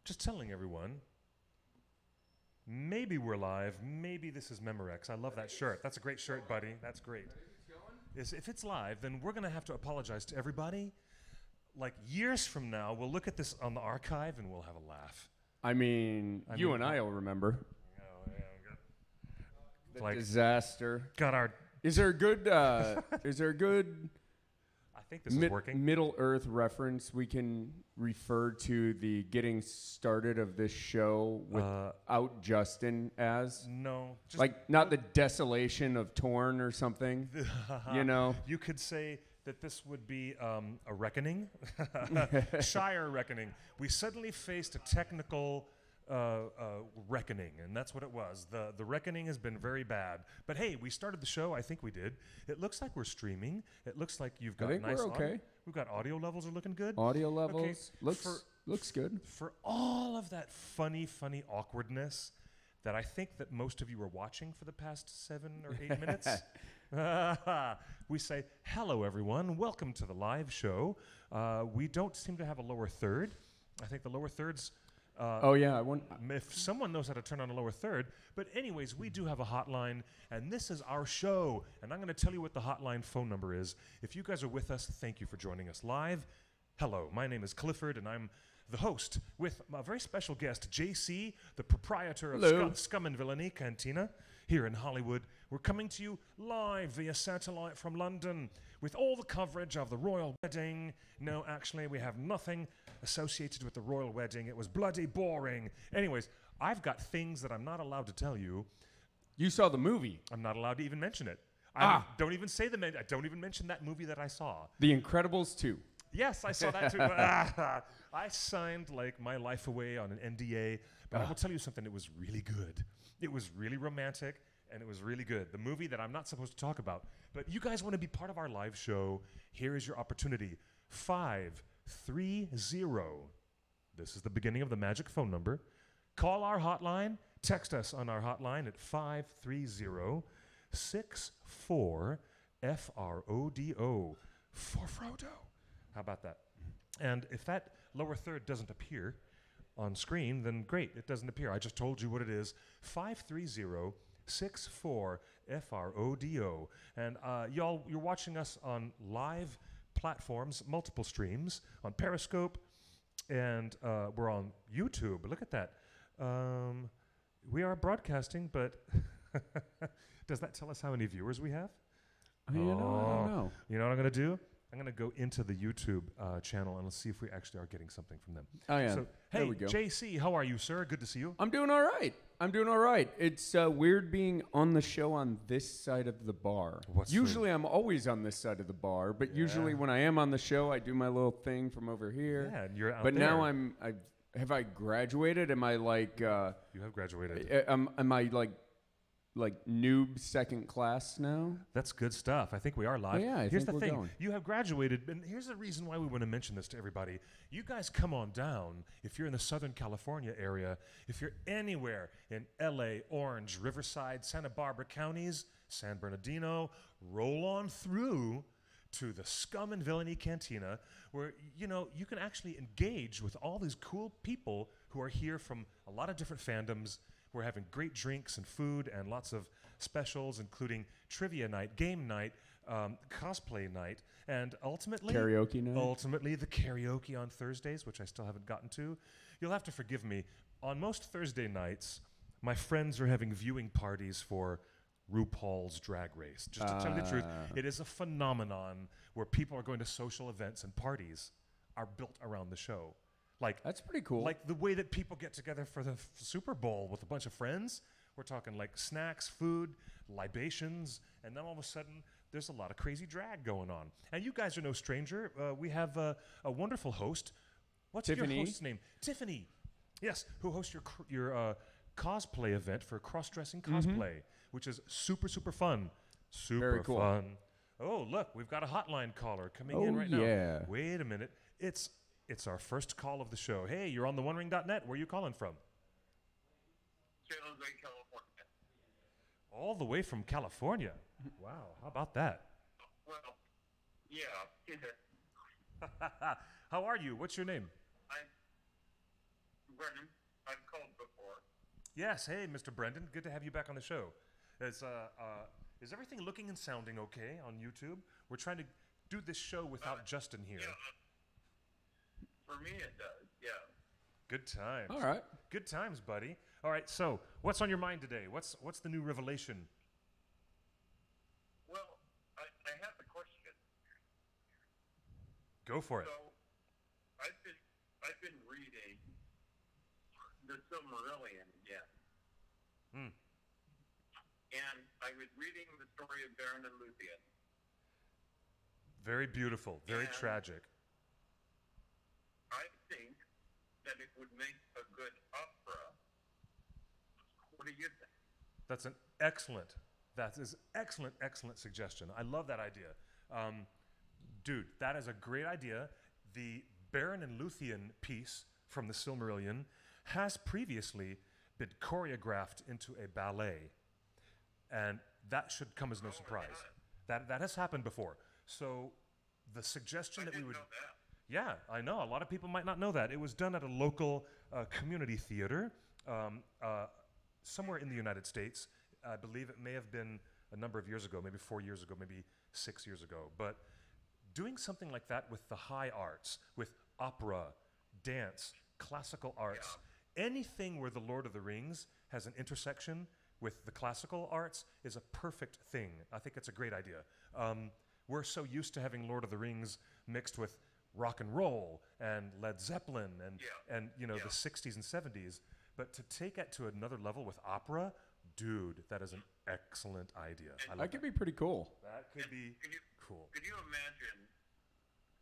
just telling everyone, maybe we're live, maybe this is Memorex. I love that shirt. That's a great shirt, buddy. That's great. If it's live, then we're going to have to apologize to everybody. Like years from now, we'll look at this on the archive and we'll have a laugh. I mean, you and I will remember. Oh, yeah, The like disaster. got our. Is there a good? Is there a good? I think this is working. Middle Earth reference we can refer to the getting started of this show without Justin as? No. Just like not the desolation of Torn or something, you know? You could say that this would be a reckoning, Shire reckoning. We suddenly faced a technical reckoning, and that's what it was. The reckoning has been very bad. But hey, we started the show. I think we did. It looks like we're streaming. It looks like you've got I think nice we're okay. audio. We've got audio levels are looking good. Audio levels okay. looks good. For all of that funny awkwardness that I think that most of you were watching for the past 7 or 8 minutes, we say, hello, everyone. Welcome to the live show. We don't seem to have a lower third. I think the lower third's if someone knows how to turn on a lower third. But anyways, we do have a hotline, and this is our show. And I'm going to tell you what the hotline phone number is. If you guys are with us, thank you for joining us live. Hello, my name is Clifford, and I'm the host with a very special guest, J.C., the proprietor of Scum and Villainy Cantina here in Hollywood. We're coming to you live via satellite from London with all the coverage of the royal wedding. No, actually, we have nothing associated with the royal wedding. It was bloody boring. Anyways, I've got things that I'm not allowed to tell you. You saw the movie. I'm not allowed to even mention it. I don't even say I don't even mention that movie that I saw. The Incredibles 2. Yes, I saw that too. I signed like my life away on an NDA, but I will tell you something. It was really good. It was really romantic, and it was really good. The movie that I'm not supposed to talk about. But you guys want to be part of our live show, here is your opportunity. 530. This is the beginning of the magic phone number. Call our hotline. Text us on our hotline at 530-64-FRODO. For Frodo. How about that? And if that lower third doesn't appear on screen, then great, it doesn't appear. I just told you what it is. 530-64-FRODO. And y'all, you're watching us on live platforms, multiple streams, on Periscope, and we're on YouTube. Look at that. We are broadcasting, but does that tell us how many viewers we have? I don't know. You know what I'm going to do? I'm going to go into the YouTube channel and let's see if we actually are getting something from them. Oh, yeah. So, there hey, we go. JC, how are you, sir? Good to see you. I'm doing all right. It's weird being on the show on this side of the bar. Usually I'm always on this side of the bar, but usually when I am on the show, I do my little thing from over here. Yeah, and you're out but there. now have I graduated? Am I like... you have graduated. Am I like noob second class now? That's good stuff. I think we are live. Oh, yeah, here's the we're thing. going. You have graduated, and here's the reason why we want to mention this to everybody. You guys come on down if you're in the Southern California area, if you're anywhere in L.A., Orange, Riverside, Santa Barbara counties, San Bernardino, roll on through to the Scum and Villainy Cantina, where, you know, you can actually engage with all these cool people who are here from a lot of different fandoms. We're having great drinks and food and lots of specials, including trivia night, game night, cosplay night, and ultimately... Karaoke night? Ultimately, the karaoke on Thursdays, which I still haven't gotten to. You'll have to forgive me. On most Thursday nights, my friends are having viewing parties for RuPaul's Drag Race. Just to tell you the truth, it is a phenomenon where people are going to social events and parties are built around the show. Like, that's pretty cool. Like the way that people get together for the Super Bowl with a bunch of friends. We're talking like snacks, food, libations, and then all of a sudden there's a lot of crazy drag going on. And you guys are no stranger. We have a wonderful host. What's Tiffany? your host's name? Tiffany. Yes, who hosts your cosplay event for cross-dressing cosplay, which is super, super fun. Super Very cool. fun. Oh, look, we've got a hotline caller coming in right now. Wait a minute. It's our first call of the show. Hey, you're on the OneRing.net. Where are you calling from? San Jose, California. All the way from California. Wow, how about that? Well, yeah. How are you? What's your name? I'm Brennan. I've called before. Yes. Hey, Mr. Brendan. Good to have you back on the show. Is everything looking and sounding okay on YouTube? We're trying to do this show without Justin here. Yeah, for me, it does. Yeah. Good times. All right. Good times, buddy. All right. So, what's on your mind today? What's the new revelation? Well, I have a question. Go for it. So, I've been reading the Silmarillion again. Hmm. And I was reading the story of Beren and Luthien. Very beautiful. Very And tragic. I think that it would make a good opera. What do you think? That is excellent suggestion. I love that idea. Dude, that is a great idea. The Beren and Luthien piece from the Silmarillion has previously been choreographed into a ballet. And that should come as no surprise. That has happened before. So the suggestion that we would... know that. Yeah, I know. A lot of people might not know that. It was done at a local community theater somewhere in the United States. I believe it may have been a number of years ago, maybe 4 years ago, maybe 6 years ago. But doing something like that with the high arts, with opera, dance, classical arts, anything where the Lord of the Rings has an intersection with the classical arts is a perfect thing. I think it's a great idea. We're so used to having Lord of the Rings mixed with rock and roll and Led Zeppelin and the 60s and 70s. But to take it to another level with opera, dude, that is an excellent idea. That could be pretty cool. That could be cool. Could you imagine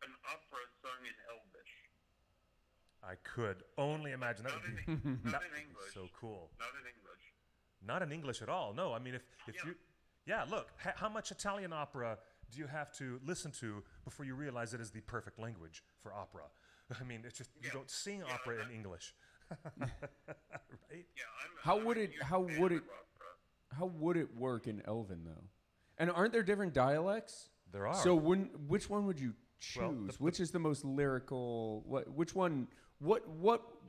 an opera sung in Elvish? I could only imagine. That would be not in English. So cool. Not in English. Not in English at all. No, I mean, if you... Yeah, look, how much Italian opera do you have to listen to before you realize it is the perfect language for opera? I mean, it's just, you don't sing opera in English. Right? Yeah, How would it work in Elven, though? And aren't there different dialects? There are. So which one would you choose? Well, which is the most lyrical? Which one? What?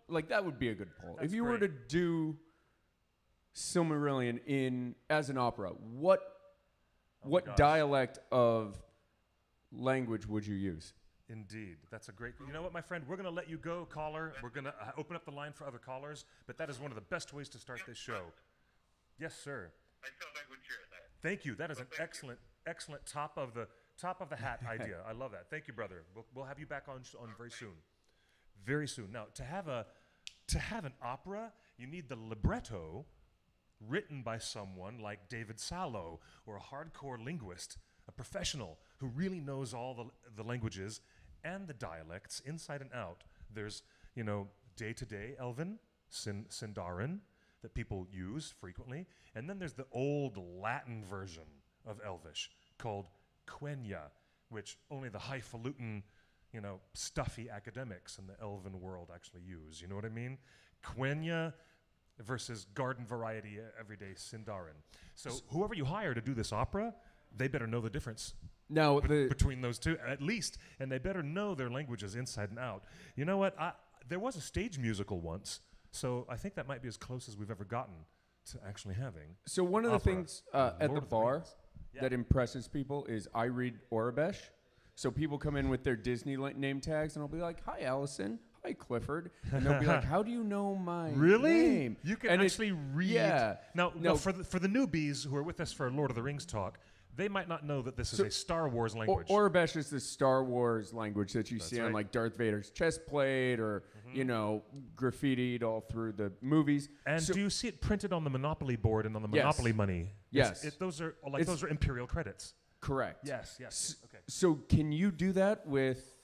Like, that would be a good poll. That's If you were to do Silmarillion as an opera, what dialect of language would you use? Indeed. That's a great... You know what, my friend? We're going to let you go, caller. We're going to open up the line for other callers, but that is one of the best ways to start this show. Yes, sir. I felt I would share that. Thank you. That is an excellent top of the hat idea. I love that. Thank you, brother. We'll have you back on very soon. Very soon. Now, to have an opera, you need the libretto written by someone like David Sallow, or a hardcore linguist, a professional who really knows all the languages and the dialects inside and out. There's, day-to-day Elven, Sindarin, that people use frequently. And then there's the old Latin version of Elvish called Quenya, which only the highfalutin, stuffy academics in the Elven world actually use. You know what I mean? Quenya versus garden variety everyday Sindarin. So whoever you hire to do this opera, they better know the difference Now, between those two, at least, and they better know their languages inside and out. You know what? There was a stage musical once, so I think that might be as close as we've ever gotten to actually having. So one of the opera. things at the bar that impresses people is I read Orabesh. So people come in with their Disney name tags, and I'll be like, "Hi, Allison. Hi, Clifford." And they'll be like, "How do you know my name?" You can and actually read. Yeah. Now, for the newbies who are with us for Lord of the Rings talk, they might not know that this is a Star Wars language. Orabesh is the Star Wars language that you see on right. like Darth Vader's chest plate or, graffitied all through the movies. And do you see it printed on the Monopoly board and on the Monopoly money? Yes. Those are Imperial credits. Correct. Yes. Okay. So can you do that with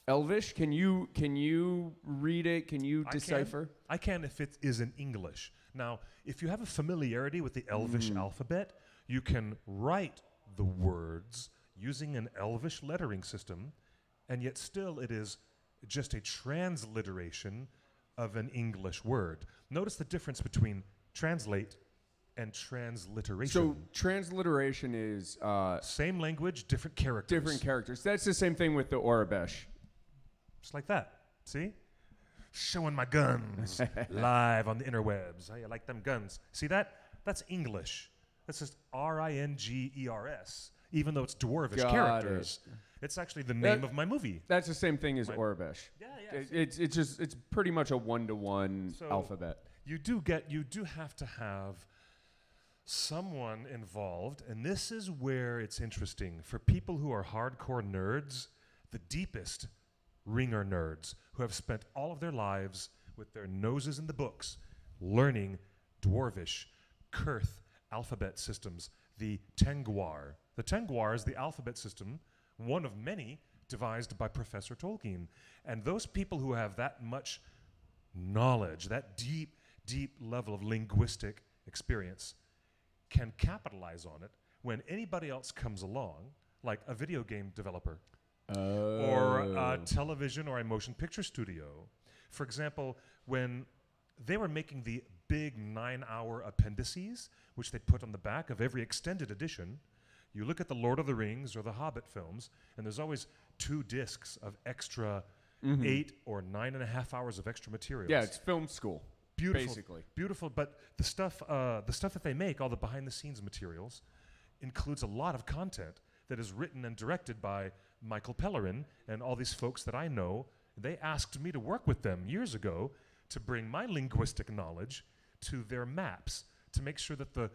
Elvish? Can you read it? Can you decipher? I can if it is in English. Now, if you have a familiarity with the Elvish alphabet, you can write the words using an Elvish lettering system, and yet still it is just a transliteration of an English word. Notice the difference between translate and transliteration. So transliteration is same language, different characters. Different characters. That's the same thing with the Orabesh. Just like that. See? showing my guns live on the interwebs. How you like them guns? See that? That's English. That's just Ringers, even though it's dwarvish characters. It's actually the name of my movie. That's the same thing as Orbish. Yeah. It's pretty much a one-to-one alphabet. You do have to have someone involved, and this is where it's interesting. For people who are hardcore nerds, the deepest ringer nerds who have spent all of their lives with their noses in the books learning dwarvish, Kurth alphabet systems, the Tengwar. The Tengwar is the alphabet system, one of many devised by Professor Tolkien. And those people who have that much knowledge, that deep, deep level of linguistic experience, can capitalize on it when anybody else comes along, like a video game developer or a television or a motion picture studio. For example, when they were making the big 9-hour appendices, which they put on the back of every extended edition, you look at the Lord of the Rings or the Hobbit films, and there's always 2 discs of extra 8 or 9.5 hours of extra materials. Yeah, it's film school. Beautiful, basically. Beautiful, but the stuff that they make, all the behind-the-scenes materials, includes a lot of content that is written and directed by Michael Pellerin and all these folks that I know. They asked me to work with them years ago to bring my linguistic knowledge to their maps, to make sure that the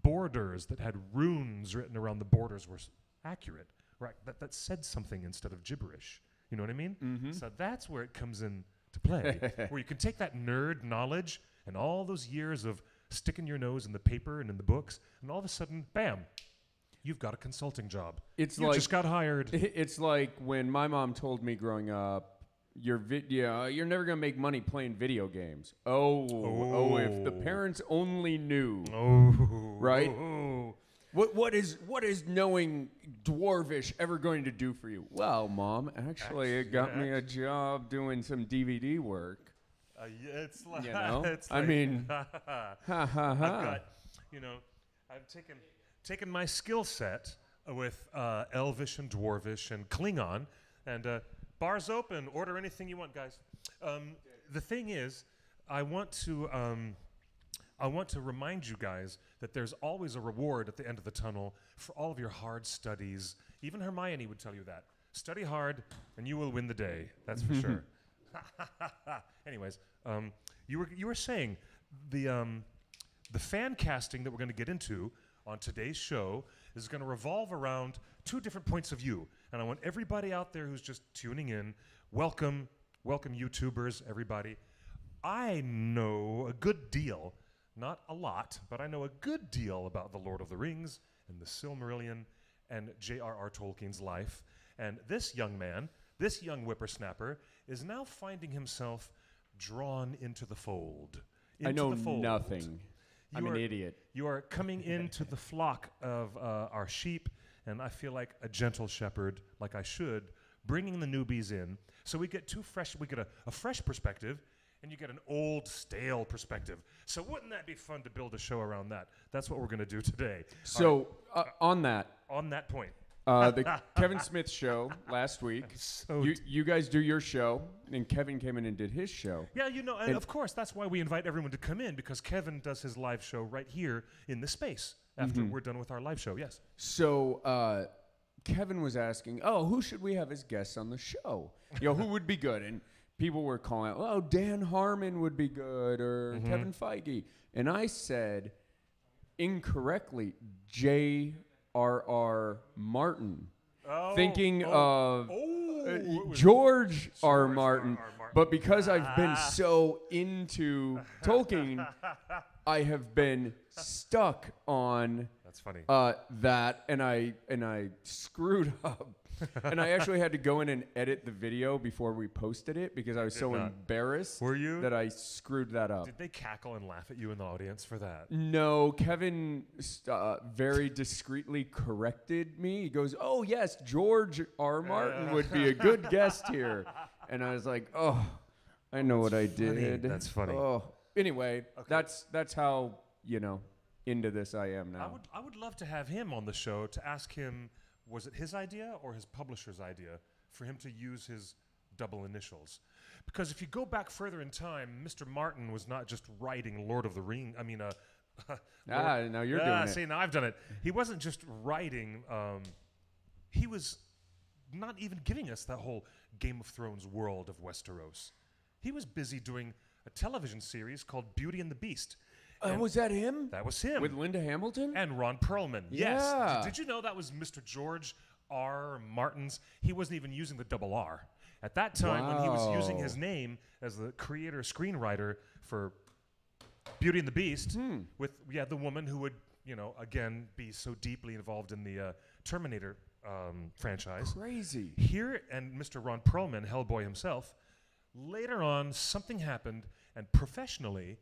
borders that had runes written around the borders were accurate, right? That said something instead of gibberish. You know what I mean? Mm-hmm. So that's where it comes in to play, where you can take that nerd knowledge and all those years of sticking your nose in the paper and in the books, and all of a sudden, bam, you've got a consulting job. You just got hired. It's like when my mom told me growing up, you're never going to make money playing video games. Oh, if the parents only knew. Right? What is knowing Dwarvish ever going to do for you? Well, Mom, actually it got me a job doing some DVD work. It's like, you know? it's I like, mean, I've taken my skill set with Elvish and Dwarvish and Klingon, and bar's open. Order anything you want, guys. The thing is, I want to remind you guys that there's always a reward at the end of the tunnel for all of your hard studies. Even Hermione would tell you that. Study hard, and you will win the day. That's for sure. Anyways, you were saying the fan casting that we're going to get into on today's show is going to revolve around 2 different points of view. And I want everybody out there who's just tuning in, welcome YouTubers, everybody. I know a good deal, not a lot, but I know a good deal about the Lord of the Rings and the Silmarillion and G.R.R. Tolkien's life. And this young man, this young whippersnapper, is now finding himself drawn into the fold. I know nothing. I'm an idiot. You are coming into the flock of our sheep, and I feel like a gentle shepherd, like I should, bringing the newbies in. So we get a fresh perspective, and you get an old, stale perspective. So wouldn't that be fun to build a show around that? That's what we're going to do today. So on that point. The Kevin Smith show last week. So you guys do your show, and Kevin came in and did his show. Yeah, and of course, that's why we invite everyone to come in, because Kevin does his live show right here in the space after we're done with our live show, yes. So Kevin was asking, who should we have as guests on the show? Who would be good? And people were calling out, Dan Harmon would be good, or Kevin Feige. And I said, incorrectly, G.R.R. Martin, thinking of George R. Martin. But because I've been so into Tolkien, I have been stuck on That's funny. That, and I screwed up. And I actually had to go in and edit the video before we posted it because I was so embarrassed that I screwed that up. Did they cackle and laugh at you in the audience for that? No, Kevin very discreetly corrected me. He goes, "Oh, yes, George R. Martin would be a good guest here." And I was like, "Oh, I know what I did." That's funny. Oh, anyway, that's how, into this I am now. I would love to have him on the show to ask him, was it his idea or his publisher's idea for him to use his double initials. Because if you go back further in time, Mr. Martin was not just writing Lord of the Rings. Now you're doing it. See, now I've done it. He wasn't just writing. He was not even giving us that whole Game of Thrones world of Westeros. He was busy doing a television series called Beauty and the Beast. Was that him? That was him. With Linda Hamilton? And Ron Perlman. Yeah. Yes. Did you know that was Mr. George R. Martin's? He wasn't even using the double R. At that time, when he was using his name as the creator-screenwriter for Beauty and the Beast, with the woman who would, again, be so deeply involved in the Terminator franchise. Crazy. Here, and Mr. Ron Perlman, Hellboy himself, later on, something happened, and professionally,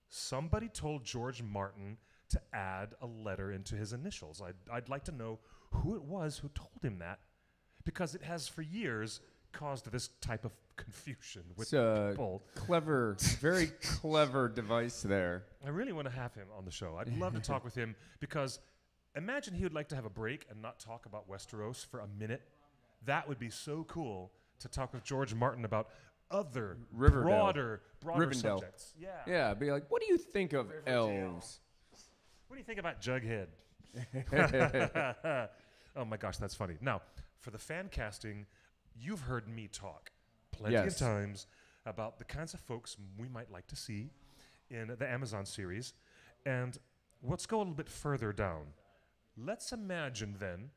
somebody told George Martin to add a letter into his initials. I'd like to know who it was who told him that, because it has for years caused this type of confusion with people. Clever, very clever device there. I really want to have him on the show. I'd love to talk with him, because imagine he would like to have a break and not talk about Westeros for a minute. That would be so cool to talk with George Martin about other broader Rivendell. subjects. Yeah, be like, what do you think of elves? What do you think about Jughead? Oh my gosh, that's funny. Now, for the fan casting, you've heard me talk plenty of times about the kinds of folks we might like to see in the Amazon series. And let's go a little bit further down. Let's imagine then,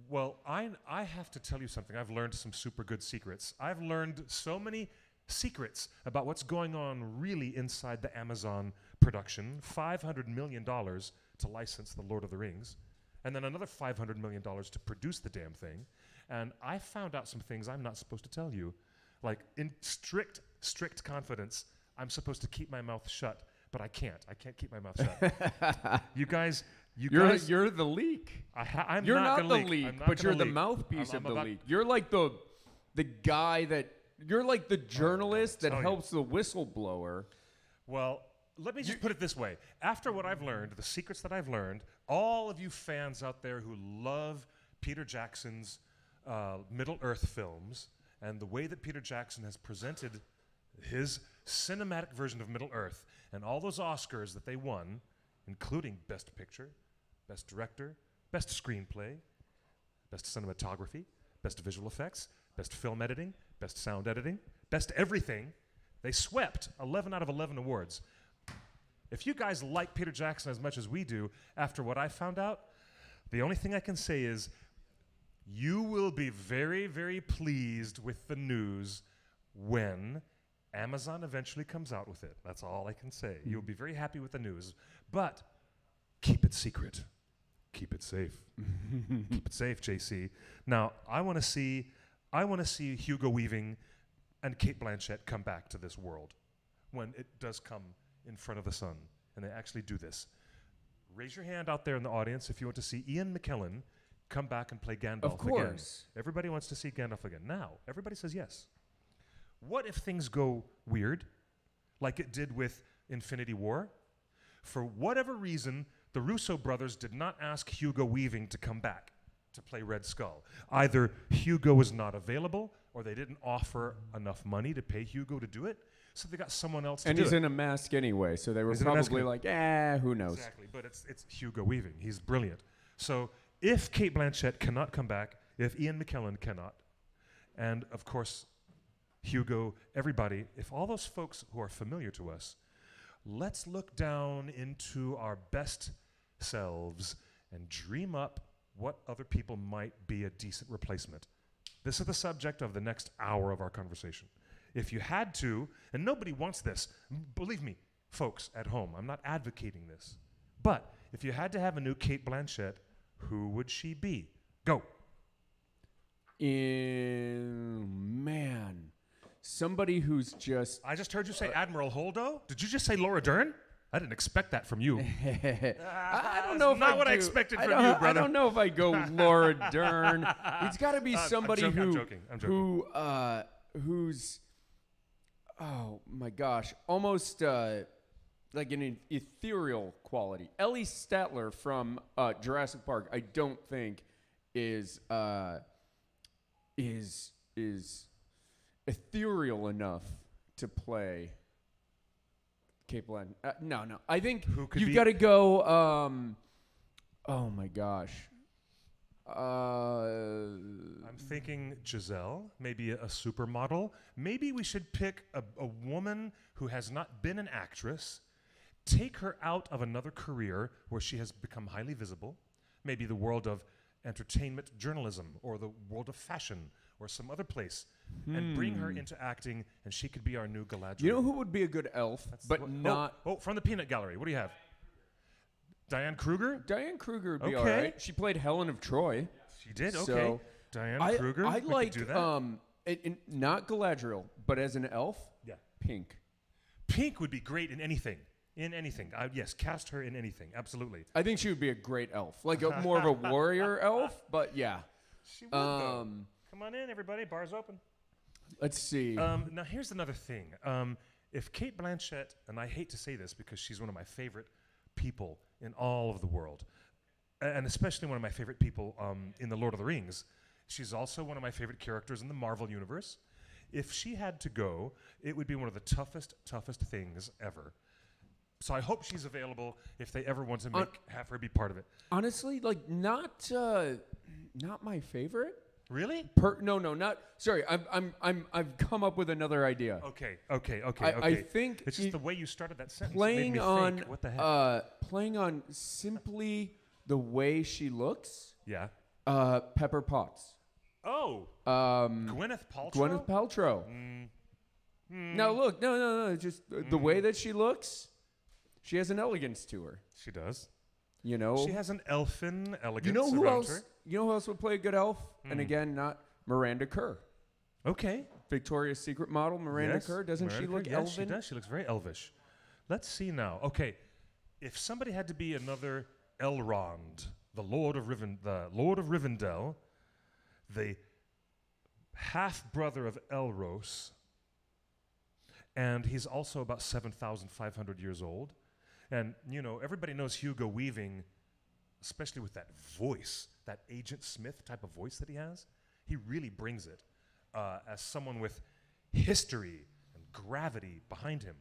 well, I have to tell you something. I've learned some super good secrets. I've learned so many secrets about what's going on really inside the Amazon production. $500 million to license The Lord of the Rings, and then another $500 million to produce the damn thing. And I found out some things I'm not supposed to tell you. Like, in strict confidence, I'm supposed to keep my mouth shut, but I can't. I can't keep my mouth shut. You guys... You're the leak. I'm you're not the leak, but you're the mouthpiece of the leak. You're like the guy that you're like the journalist that helps the whistleblower. Well, let me just put it this way. After what I've learned, the secrets that I've learned, all of you fans out there who love Peter Jackson's Middle-earth films and the way that Peter Jackson has presented his cinematic version of Middle-earth and all those Oscars that they won, including Best Picture, Best Director, Best Screenplay, Best Cinematography, Best Visual Effects, Best Film Editing, Best Sound Editing, Best Everything. They swept 11 out of 11 awards. If you guys like Peter Jackson as much as we do, after what I found out, the only thing I can say is you will be very, very pleased with the news when Amazon eventually comes out with it. That's all I can say. You'll be very happy with the news. But keep it secret. Keep it safe. Keep it safe, J.C. Now, I want to see Hugo Weaving and Cate Blanchett come back to this world when it does come in front of the sun and they actually do this. Raise your hand out there in the audience if you want to see Ian McKellen come back and play Gandalf again. Of course. Everybody wants to see Gandalf again. Now, everybody says yes. What if things go weird, like it did with Infinity War? For whatever reason, the Russo brothers did not ask Hugo Weaving to come back to play Red Skull. Either Hugo was not available, or they didn't offer enough money to pay Hugo to do it, so they got someone else to do it. And he's in a mask anyway, so they were probably like, who knows? Exactly, but it's Hugo Weaving. He's brilliant. So if Cate Blanchett cannot come back, if Ian McKellen cannot, and of course Hugo, everybody, if all those folks who are familiar to us, let's look down into our best selves and dream up what other people might be a decent replacement. This is the subject of the next hour of our conversation. If you had to, and nobody wants this, believe me, folks at home, I'm not advocating this, but if you had to have a new Cate Blanchett, who would she be? Go. Somebody who's just... I just heard you say Admiral Holdo. Did you just say Laura Dern? I didn't expect that from you. I don't know if not what I expected from you, brother. I don't know if I go Laura Dern. It's got to be somebody I'm joking. who's, oh my gosh, almost like an ethereal quality. Ellie Statler from Jurassic Park, I don't think is ethereal enough to play Kate Blanchett. No. I think you've got to go. Oh my gosh. I'm thinking Giselle, maybe a supermodel. Maybe we should pick a woman who has not been an actress, take her out of another career where she has become highly visible, maybe the world of entertainment journalism or the world of fashion or some other place, and bring her into acting, and she could be our new Galadriel. You know who would be a good elf, not... Oh, from the Peanut Gallery. What do you have? Diane Kruger? Diane Kruger would be all right. She played Helen of Troy. She did, okay. So Diane Kruger, I we like, could do that. Not Galadriel, but as an elf, Pink. Pink would be great in anything. In anything. Yes, cast her in anything. Absolutely. I think she would be a great elf. Like more of a warrior elf, but yeah. She would, though. Come on in, everybody. Bar's open. Let's see. Now, here's another thing. If Kate Blanchett, and I hate to say this because she's one of my favorite people in all of the world, and especially one of my favorite people in The Lord of the Rings, she's also one of my favorite characters in the Marvel Universe. If she had to go, it would be one of the toughest things ever. So I hope she's available if they ever want to have her be part of it. Honestly, like not my favorite. Really? No, not. Sorry, I've come up with another idea. Okay. I think it's just the way you started that sentence. Made me think, what the heck? Playing on simply the way she looks. Yeah. Pepper Potts. Oh. Gwyneth Paltrow. Gwyneth Paltrow. Now look, no, just the way that she looks. She has an elegance to her. She does. You know, she has an elfin elegance. You know who around else? Her? You know who else would play a good elf? And again, not Miranda Kerr. Okay. Victoria's Secret model Miranda Kerr. Doesn't she look elven? Yes, she does. She looks very elvish. Let's see now. Okay, if somebody had to be another Elrond, the Lord of Rivendell, the half brother of Elros, and he's also about 7,500 years old. And, you know, everybody knows Hugo Weaving, especially with that voice, that Agent Smith type of voice that he has. He really brings it as someone with history and gravity behind him.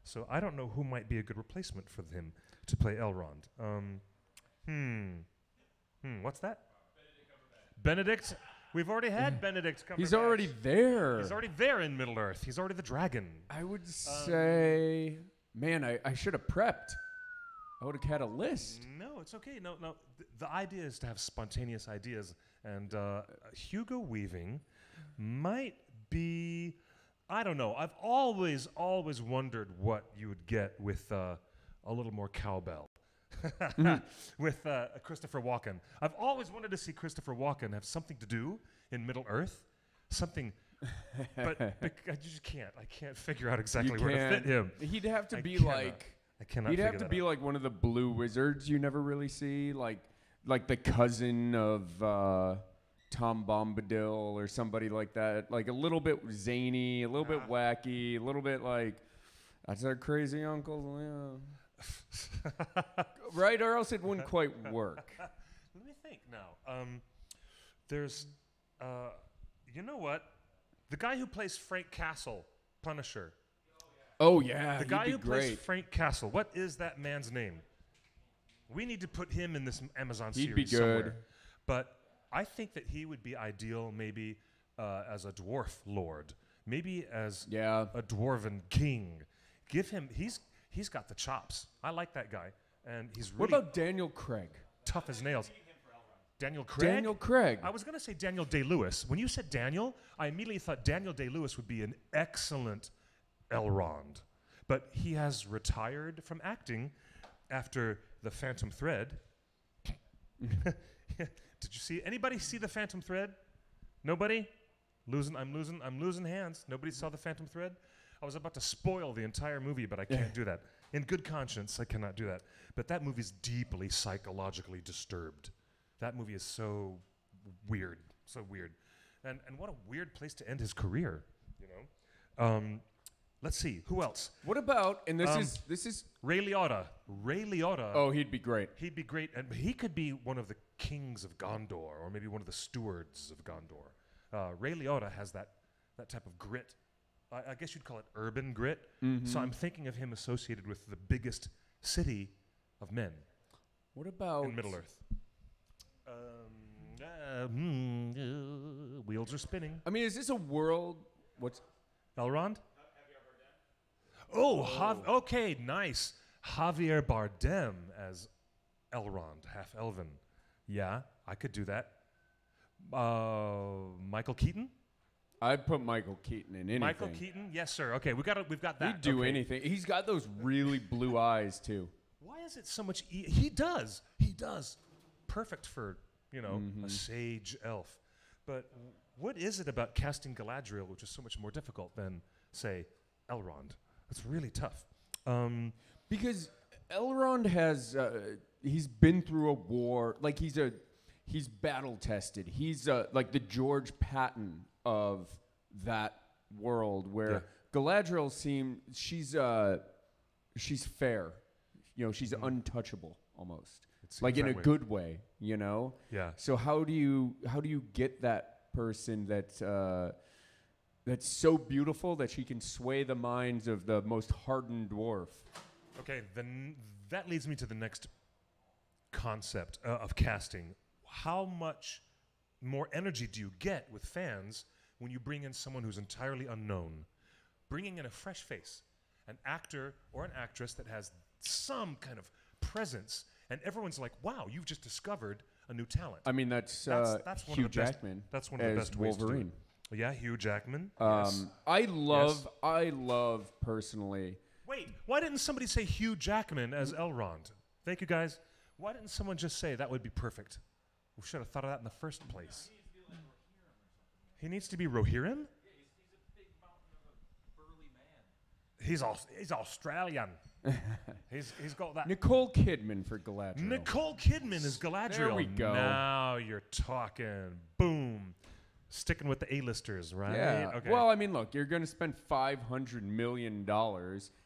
So I don't know who might be a good replacement for him to play Elrond. What's that? Benedict. We've already had Benedict Cumberbatch. He's already there. He's already there in Middle-earth. He's already the dragon. I would say... Man, I should have prepped. I would have had a list. No, it's okay. No. The idea is to have spontaneous ideas. And Hugo Weaving might be, I don't know. I've always wondered what you would get with a little more cowbell. With Christopher Walken. I've always wanted to see Christopher Walken have something to do in Middle-earth. Something... but I just can't. I can't figure out exactly where to fit him. He'd have to be I cannot. He'd have to be like one of the blue wizards you never really see, like the cousin of Tom Bombadil or somebody like that. Like a little bit zany, a little bit wacky, a little bit like that's our crazy uncle. Yeah. Right, or else it wouldn't quite work. Let me think now. There's, you know what? The guy who plays Frank Castle, Punisher. Oh, yeah. The guy who plays Frank Castle. What is that man's name? We need to put him in this Amazon series He'd be good. somewhere. But I think that he would be ideal maybe as a dwarf lord. Maybe as a dwarven king. Give him, he's got the chops. I like that guy. And he's really... What about Daniel Craig? Tough as nails. Daniel Craig? Daniel Craig. I was going to say Daniel Day-Lewis. When you said Daniel, I immediately thought Daniel Day-Lewis would be an excellent Elrond. But he has retired from acting after The Phantom Thread. Did you see? Anybody see The Phantom Thread? Nobody? I'm losing hands. Nobody saw The Phantom Thread? I was about to spoil the entire movie, but I can't do that. In good conscience, I cannot do that. But that movie's deeply psychologically disturbed. That movie is so weird, and what a weird place to end his career, you know. Let's see, who else? What about? And this is Ray Liotta. Ray Liotta. Oh, he'd be great. He'd be great, and he could be one of the kings of Gondor, or maybe one of the stewards of Gondor. Ray Liotta has that that type of grit. I guess you'd call it urban grit. Mm-hmm. So I'm thinking of him associated with the biggest city of men. What about in Middle Earth? Wheels are spinning. I mean, is this a world? What's Elrond? Okay, nice. Javier Bardem as Elrond, half elven. Yeah, I could do that. Michael Keaton? I'd put Michael Keaton in anything. Michael Keaton? Yes, sir. Okay, we've got that. He'd do anything. He's got those really blue eyes too. Why is it so much? He does. Perfect for a sage elf. But what is it about casting Galadriel, which is so much more difficult than, say, Elrond? It's really tough. Because Elrond has he's been through a war. Like he's battle tested. He's like the George Patton of that world, where Galadriel she's fair. She's untouchable almost. Like in a good way, Yeah. So how do you get that person that's so beautiful that she can sway the minds of the most hardened dwarf? Okay, then that leads me to the next concept of casting. How much more energy do you get with fans when you bring in someone who's entirely unknown? Bringing in a fresh face, an actor or an actress that has some kind of presence, and everyone's like, wow, you've just discovered a new talent. I mean, that's Hugh Jackman. That's one of the best ways to do Wolverine. it. Yeah, Hugh Jackman. Yes. I love personally. Wait, why didn't somebody say Hugh Jackman as Elrond? Thank you, guys. Why didn't someone just say that would be perfect? We should have thought of that in the first place. He needs to be Rohirrim? Yeah, he's a big mountain of a burly man. He's Australian. he's got that. Nicole Kidman for Galadriel. Nicole Kidman is Galadriel. There we go. Now you're talking. Boom. Sticking with the A-listers, right? Yeah. Okay. Well, I mean, look, you're going to spend $500 million.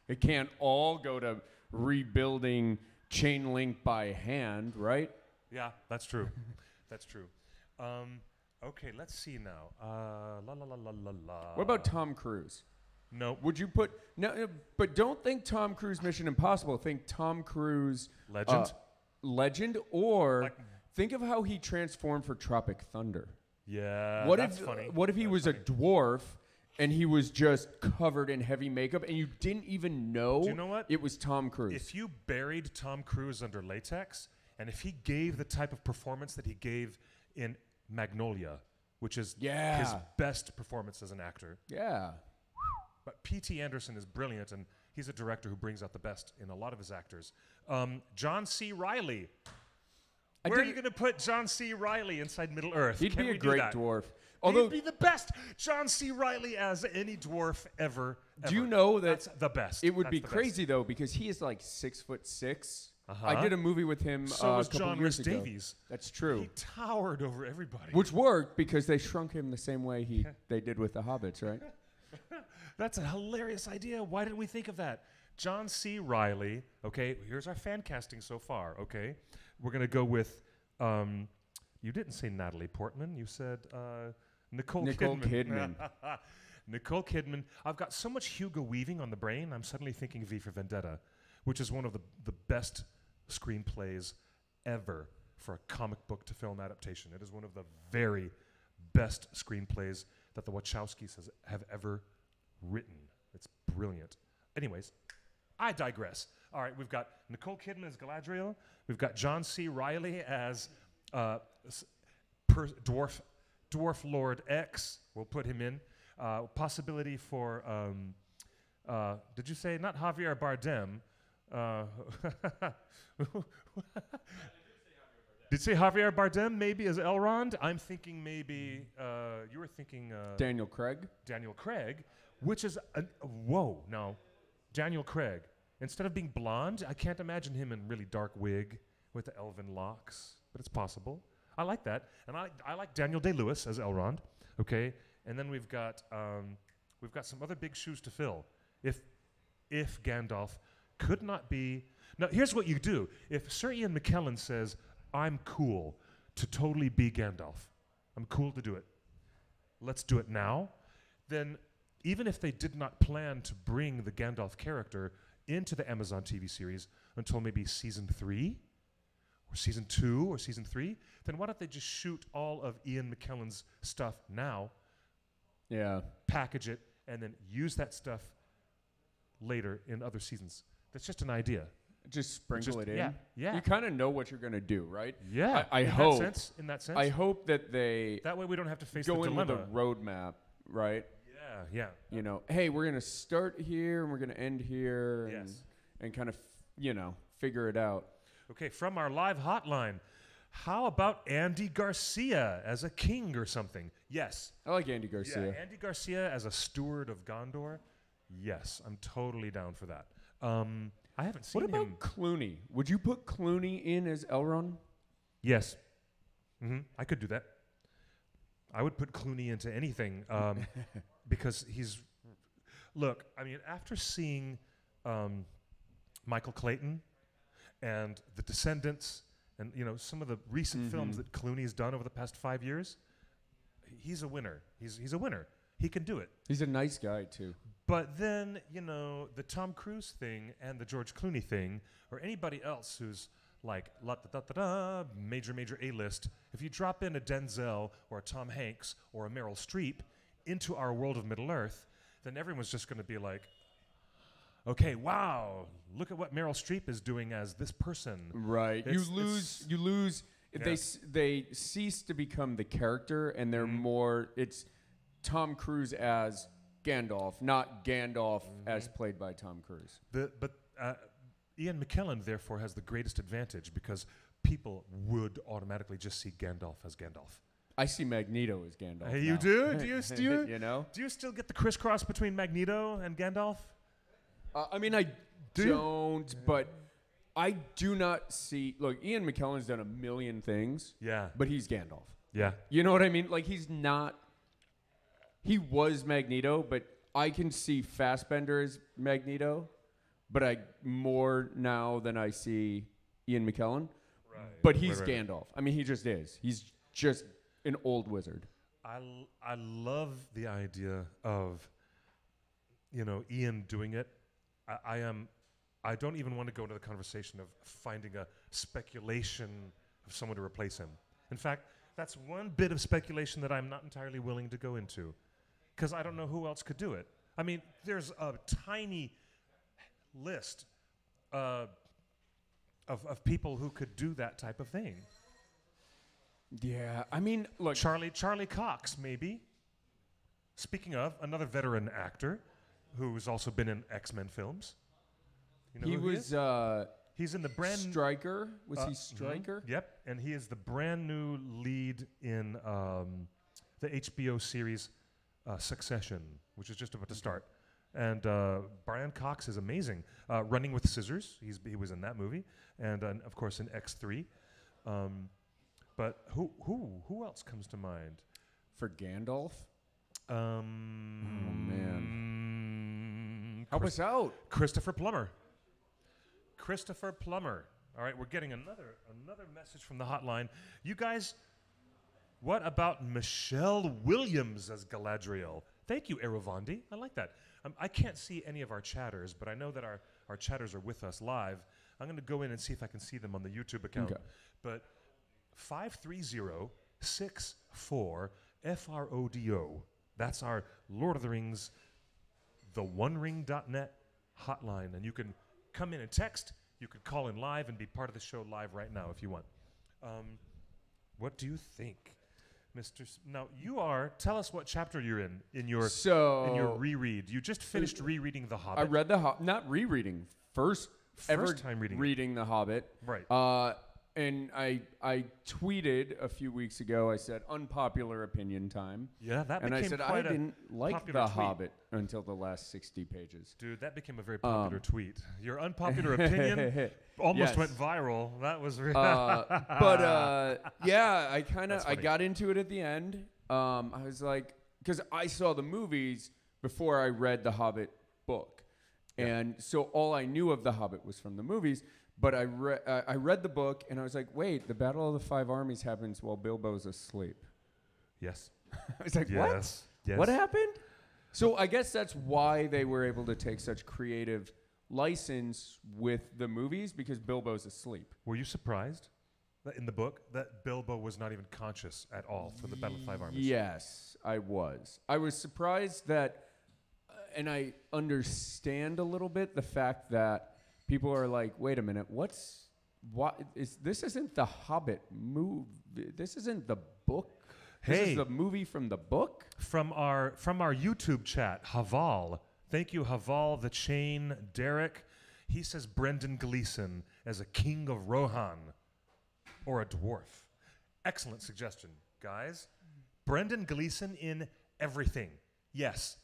It can't all go to rebuilding chain link by hand, right? Yeah, that's true. That's true. Okay, let's see now. What about Tom Cruise? No. Would you put no? But don't think Tom Cruise Mission Impossible. Think Tom Cruise Legend, or think of how he transformed for Tropic Thunder. Yeah, that's funny. What if he was a dwarf and he was just covered in heavy makeup and you didn't even know? Do you know what? It was Tom Cruise. If you buried Tom Cruise under latex, and if he gave the type of performance that he gave in Magnolia, which is his best performance as an actor. Yeah. But P.T. Anderson is brilliant, and he's a director who brings out the best in a lot of his actors. John C. Reilly. Where are you going to put John C. Reilly inside Middle-earth? He'd be a great dwarf. Although he'd be the best. John C. Reilly as any dwarf ever. Do you know that that's the best? It would be crazy though, because he is like 6'6". Uh-huh. I did a movie with him so was a couple John years Rhys ago. Davies. That's true. He towered over everybody. Which worked because they shrunk him the same way they did with the Hobbits, right? That's a hilarious idea. Why didn't we think of that? John C. Reilly. Okay, here's our fan casting so far. Okay, we're gonna go with. You didn't say Natalie Portman. You said Nicole Kidman. Nicole Kidman. I've got so much Hugo Weaving on the brain. I'm suddenly thinking V for Vendetta, which is one of the best screenplays ever for a comic book to film adaptation. It is one of the very best screenplays that the Wachowskis have ever written. It's brilliant. Anyways, I digress. All right, we've got Nicole Kidman as Galadriel. We've got John C. Reilly as Dwarf Lord X. We'll put him in. Possibility for, did you say not Javier Bardem? Did you say Javier Bardem maybe as Elrond? I'm thinking maybe, you were thinking... Daniel Craig? Daniel Craig, which is, Daniel Craig. Instead of being blonde, I can't imagine him in really dark wig with the elven locks, but it's possible. I like that. And I like Daniel Day-Lewis as Elrond, okay? And then we've got some other big shoes to fill. If Gandalf could not be... Now, here's what you do. If Sir Ian McKellen says, I'm cool to totally be Gandalf, I'm cool to do it. Let's do it now. then even if they did not plan to bring the Gandalf character into the Amazon TV series until maybe season 3 or season 2 or season 3, then why don't they just shoot all of Ian McKellen's stuff now, package it, and then use that stuff later in other seasons? That's just an idea. Just sprinkle it in. Yeah. You kind of know what you're going to do, right? Yeah. I hope. In that sense. I hope that they that way we don't have to face the go in dilemma. with a roadmap, right? Yeah. You know, hey, we're going to start here and we're going to end here. Yes. And kind of, figure it out. Okay, from our live hotline, how about Andy Garcia as a king or something? Yes. I like Andy Garcia. Yeah, Andy Garcia as a steward of Gondor? Yes, I'm totally down for that. I haven't seen him. What about Clooney? Would you put Clooney in as Elrond? Yes. I could do that. I would put Clooney into anything because he's... Look, I mean, after seeing Michael Clayton and The Descendants and, some of the recent films that Clooney's done over the past 5 years, he's a winner. He's a winner. He can do it. He's a nice guy, too. But then, the Tom Cruise thing and the George Clooney thing, or anybody else who's like major A-list, if you drop in a Denzel or a Tom Hanks or a Meryl Streep into our world of Middle-earth, then everyone's just going to be like, okay, wow, look at what Meryl Streep is doing as this person. Right. You lose. They cease to become the character, and they're more. It's Tom Cruise as Gandalf, not Gandalf as played by Tom Cruise. But Ian McKellen, therefore, has the greatest advantage because people would automatically just see Gandalf as Gandalf. I see Magneto as Gandalf. Hey, you do? Do you? Do you still get the crisscross between Magneto and Gandalf? I mean, I don't, but I do not see... Look, Ian McKellen's done a million things. Yeah. But he's Gandalf. Yeah. You know what I mean? Like, he's not... He was Magneto, but I can see Fassbender as Magneto, but more now than I see Ian McKellen. Right. But he's Gandalf. I mean, he just is. He's just an old wizard. I love the idea of, Ian doing it. I don't even want to go into the conversation of finding a speculation of someone to replace him. In fact, that's one bit of speculation that I'm not entirely willing to go into, because I don't know who else could do it. I mean, there's a tiny list of people who could do that type of thing. Yeah, I mean, look, Charlie Cox, maybe. Speaking of, another veteran actor who's also been in X-Men films. He's in the brand... Stryker? Was he Stryker? Yep, and he is the brand new lead in the HBO series Succession, which is just about to start. And Brian Cox is amazing. Running with Scissors, he was in that movie, and of course in X3. But who else comes to mind for Gandalf? Oh man. Help us out. Christopher Plummer. All right, we're getting another message from the hotline. You guys, what about Michelle Williams as Galadriel? Thank you, Erovandi. I like that. I can't see any of our chatters, but I know that our chatters are with us live. I'm going to go in and see if I can see them on the YouTube account. Okay. But 530-64-FRODO. That's our Lord of the Rings, theonering.net hotline. And you can come in and text. You could call in live and be part of the show live right now if you want. What do you think, Mr. Now, tell us what chapter you're in your reread. You just finished rereading The Hobbit. I read not rereading, first time reading The Hobbit. Right. And I tweeted a few weeks ago, I said, unpopular opinion time. Yeah, that became And I said, quite I didn't like The tweet. Hobbit until the last 60 pages. Dude, that became a very popular tweet. Your unpopular opinion almost went viral. That was really... yeah, I got into it at the end. I was like, because I saw the movies before I read the Hobbit book. Yeah. And so all I knew of the Hobbit was from the movies. But I read the book, and I was like, wait, the Battle of the Five Armies happens while Bilbo's asleep. Yes. I was like, yes. what? Yes. What happened? So I guess that's why they were able to take such creative license with the movies, because Bilbo's asleep. Were you surprised that in the book that Bilbo was not even conscious at all for the Battle of the Five Armies? Yes, I was. I was surprised that, and I understand a little bit the fact that people are like, wait a minute, this isn't the Hobbit movie. This isn't the book. This is the movie from the book? From our YouTube chat, Haval. Thank you, Haval, The Chain, Derek. He says Brendan Gleeson as a king of Rohan or a dwarf. Excellent suggestion, guys. Brendan Gleeson in everything. Yes,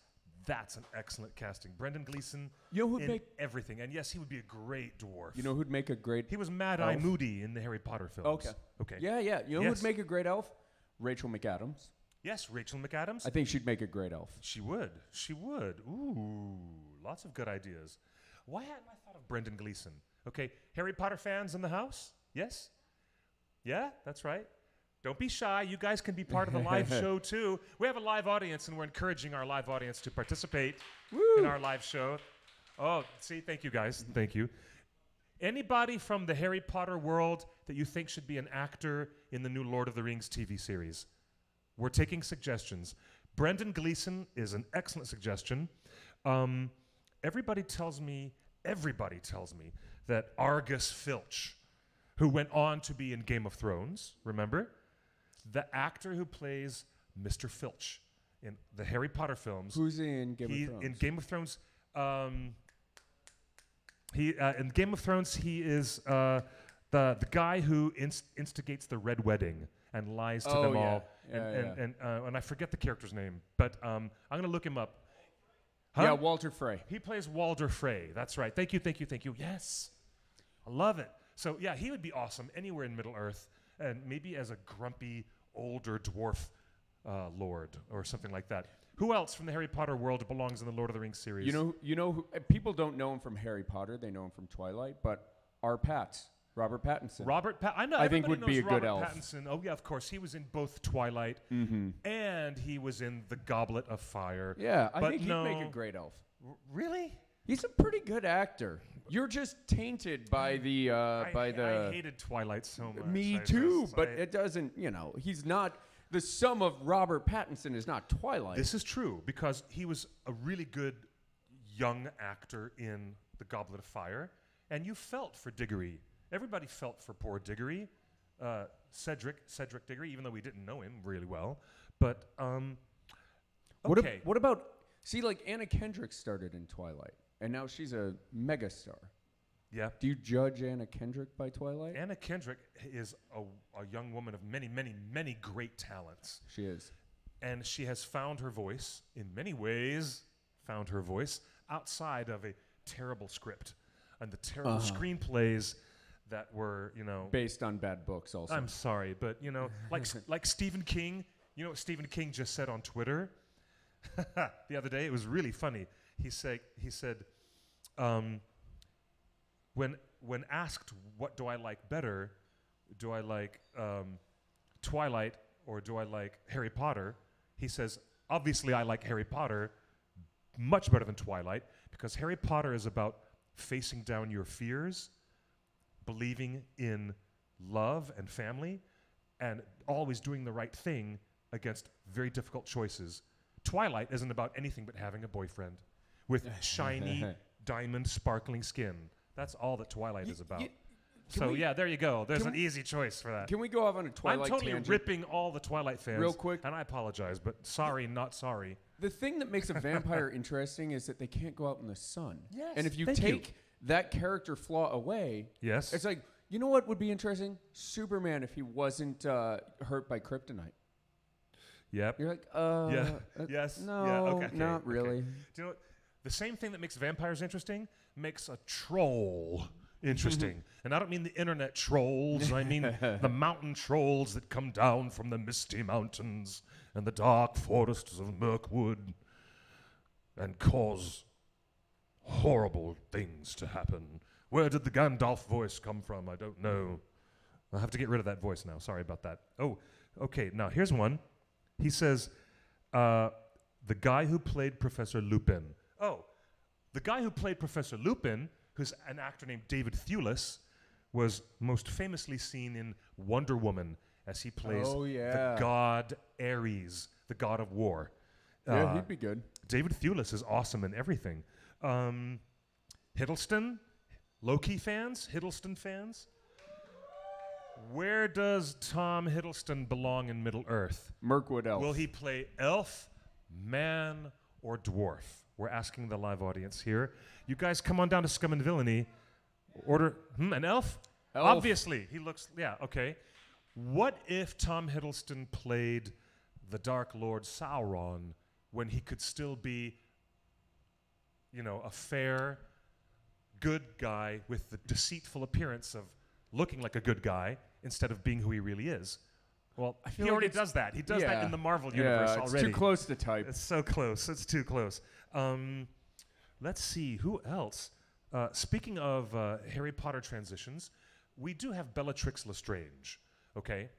that's an excellent casting. Brendan Gleeson in everything. And yes, he would be a great dwarf. You know who'd make a great He was Mad-Eye Moody in the Harry Potter films. Okay. Yeah. You know who'd make a great elf? Rachel McAdams. Yes, Rachel McAdams. I think she'd make a great elf. She would. Ooh, lots of good ideas. Why hadn't I thought of Brendan Gleeson? Okay, Harry Potter fans in the house? Yes? Yeah, that's right. Don't be shy. You guys can be part of the live show, too. We have a live audience, and we're encouraging our live audience to participate in our live show. Oh, see, thank you, guys. Thank you. Anybody from the Harry Potter world that you think should be an actor in the new Lord of the Rings TV series? We're taking suggestions. Brendan Gleeson is an excellent suggestion. Everybody tells me that Argus Filch, who went on to be in Game of Thrones, remember? The actor who plays Mr. Filch in the Harry Potter films. Who's in Game of Thrones? In Game of Thrones, in Game of Thrones, he is the guy who instigates the Red Wedding and lies to them all. And I forget the character's name, but I'm going to look him up. Huh? Yeah, Walter Frey. He plays Walder Frey. That's right. Thank you. Yes. I love it. So, yeah, he would be awesome anywhere in Middle-earth, and maybe as a grumpy, older dwarf lord or something like that. Who else from the Harry Potter world belongs in the Lord of the Rings series? You know who, people don't know him from Harry Potter. They know him from Twilight, but our Pats. Robert Pattinson. I know. I think would be a good elf. Pattinson. Oh yeah, of course. He was in both Twilight and he was in The Goblet of Fire. Yeah, I think he'd make a great elf. Really? He's a pretty good actor. You're just tainted by the I hated Twilight so much. Me too, but it doesn't. He's not. The sum of Robert Pattinson is not Twilight. This is true because he was a really good young actor in The Goblet of Fire, and you felt for Diggory. Everybody felt for poor Diggory, Cedric Diggory, even though we didn't know him really well. But okay. What about Anna Kendrick started in Twilight, and now she's a megastar. Yeah. Do you judge Anna Kendrick by Twilight? Anna Kendrick is a young woman of many, many, many great talents. She is. And she has found her voice, in many ways, outside of a terrible script and the terrible screenplays that were, based on bad books also. I'm sorry, but, like Stephen King, you know what Stephen King just said on Twitter the other day? It was really funny. He said, when asked what do I like better, do I like Twilight or do I like Harry Potter? He says, obviously I like Harry Potter much better than Twilight because Harry Potter is about facing down your fears, believing in love and family, and always doing the right thing against very difficult choices. Twilight isn't about anything but having a boyfriend with shiny, diamond, sparkling skin. That's all that Twilight is about. There you go. There's an easy choice for that. Can we go off on a Twilight I'm totally tangent? ripping all the Twilight fans. Real quick. And I apologize, but sorry, not sorry. The thing that makes a vampire interesting is that they can't go out in the sun. Yes, and if you take that character flaw away, it's like, you know what would be interesting? Superman if he wasn't hurt by kryptonite. Yep. You're like, yes. No, yeah, okay, not really. Do you know what? The same thing that makes vampires interesting makes a troll interesting. And I don't mean the internet trolls. I mean the mountain trolls that come down from the misty mountains and the dark forests of Mirkwood and cause horrible things to happen. Where did the Gandalf voice come from? I don't know. I'll have to get rid of that voice now. Sorry about that. Oh, okay. Now, here's one. He says, the guy who played Professor Lupin. Oh, the guy who played Professor Lupin, who's an actor named David Thewlis, was most famously seen in Wonder Woman as he plays the god Ares, the god of war. Yeah, he'd be good. David Thewlis is awesome in everything. Hiddleston, Loki fans, Hiddleston fans. Where does Tom Hiddleston belong in Middle-earth? Mirkwood elf. Will he play elf, man, or dwarf? We're asking the live audience here. You guys come on down to Scum and Villainy. Order, an elf? Obviously. He looks, yeah, okay. What if Tom Hiddleston played the Dark Lord Sauron when he could still be, you know, a fair, good guy with the deceitful appearance of looking like a good guy instead of being who he really is? Well, he already does that. He does that in the Marvel universe already. It's too close to type. It's so close. It's too close. Let's see. Who else? Speaking of Harry Potter transitions, we do have Bellatrix Lestrange, okay?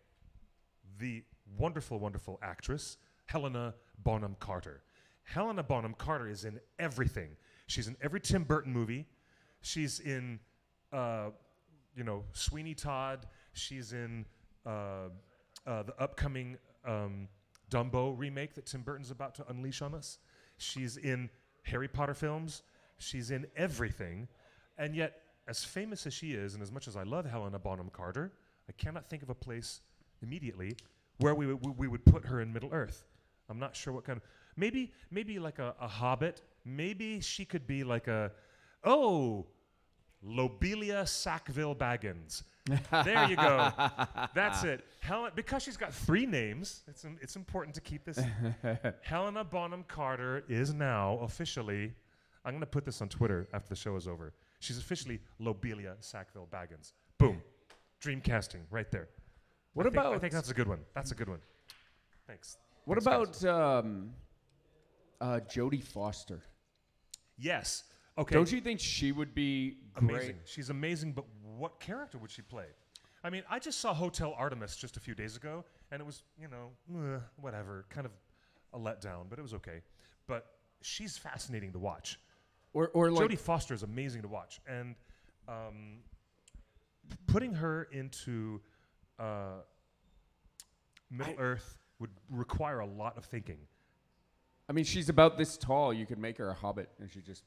The wonderful, wonderful actress, Helena Bonham Carter. Helena Bonham Carter is in everything. She's in every Tim Burton movie. She's in, Sweeney Todd. She's in the upcoming Dumbo remake that Tim Burton's about to unleash on us. She's in Harry Potter films. She's in everything. And yet, as famous as she is, and as much as I love Helena Bonham Carter, I cannot think of a place immediately where we would put her in Middle-earth. I'm not sure what kind of... Maybe like a Hobbit. Maybe she could be like Lobelia Sackville Baggins. There you go. That's it. Because she's got 3 names, it's important to keep this. Helena Bonham Carter is now officially... I'm going to put this on Twitter after the show is over. She's officially Lobelia Sackville Baggins. Boom. Dream casting right there. I think that's a good one. That's a good one. Thanks. What about Jodie Foster? Yes. Okay. Don't you think she would be great? Amazing. She's amazing, but what character would she play? I mean, I just saw Hotel Artemis just a few days ago, and it was, whatever, kind of a letdown, but it was okay. But she's fascinating to watch. Or like Jodie Foster is amazing to watch, and putting her into Middle-earth would require a lot of thinking. I mean, she's about this tall. You could make her a hobbit, and she just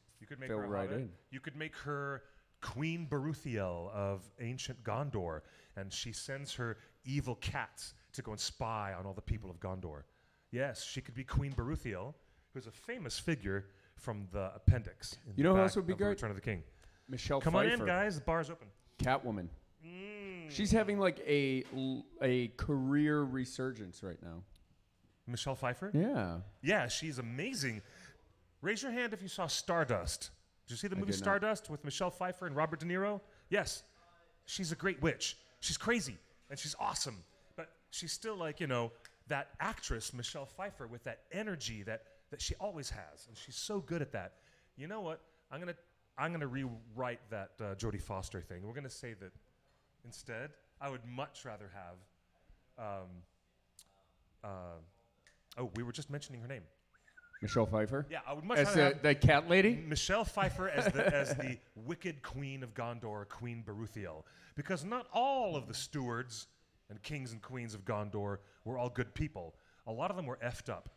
fill right in. You could make her Queen Baruthiel of ancient Gondor, and she sends her evil cats to go and spy on all the people of Gondor. Yes, she could be Queen Baruthiel, who's a famous figure from the appendix. You know who else would be great? Return of the King. Michelle Come Pfeiffer. on in, guys. The bar's open. Catwoman. She's having like a career resurgence right now. Michelle Pfeiffer? Yeah. Yeah, she's amazing. Raise your hand if you saw Stardust. Did you see the movie Stardust with Michelle Pfeiffer and Robert De Niro? Yes. She's a great witch. She's crazy, and she's awesome. But she's still like, that actress, Michelle Pfeiffer, with that energy that she always has, and she's so good at that. You know what? I'm gonna rewrite that Jodie Foster thing. We're gonna say that instead, I would much rather have... we were just mentioning her name. Michelle Pfeiffer? Yeah, I would much rather have the cat lady? Michelle Pfeiffer as the wicked queen of Gondor, Queen Baruthiel. Because not all of the stewards and kings and queens of Gondor were all good people. A lot of them were effed up,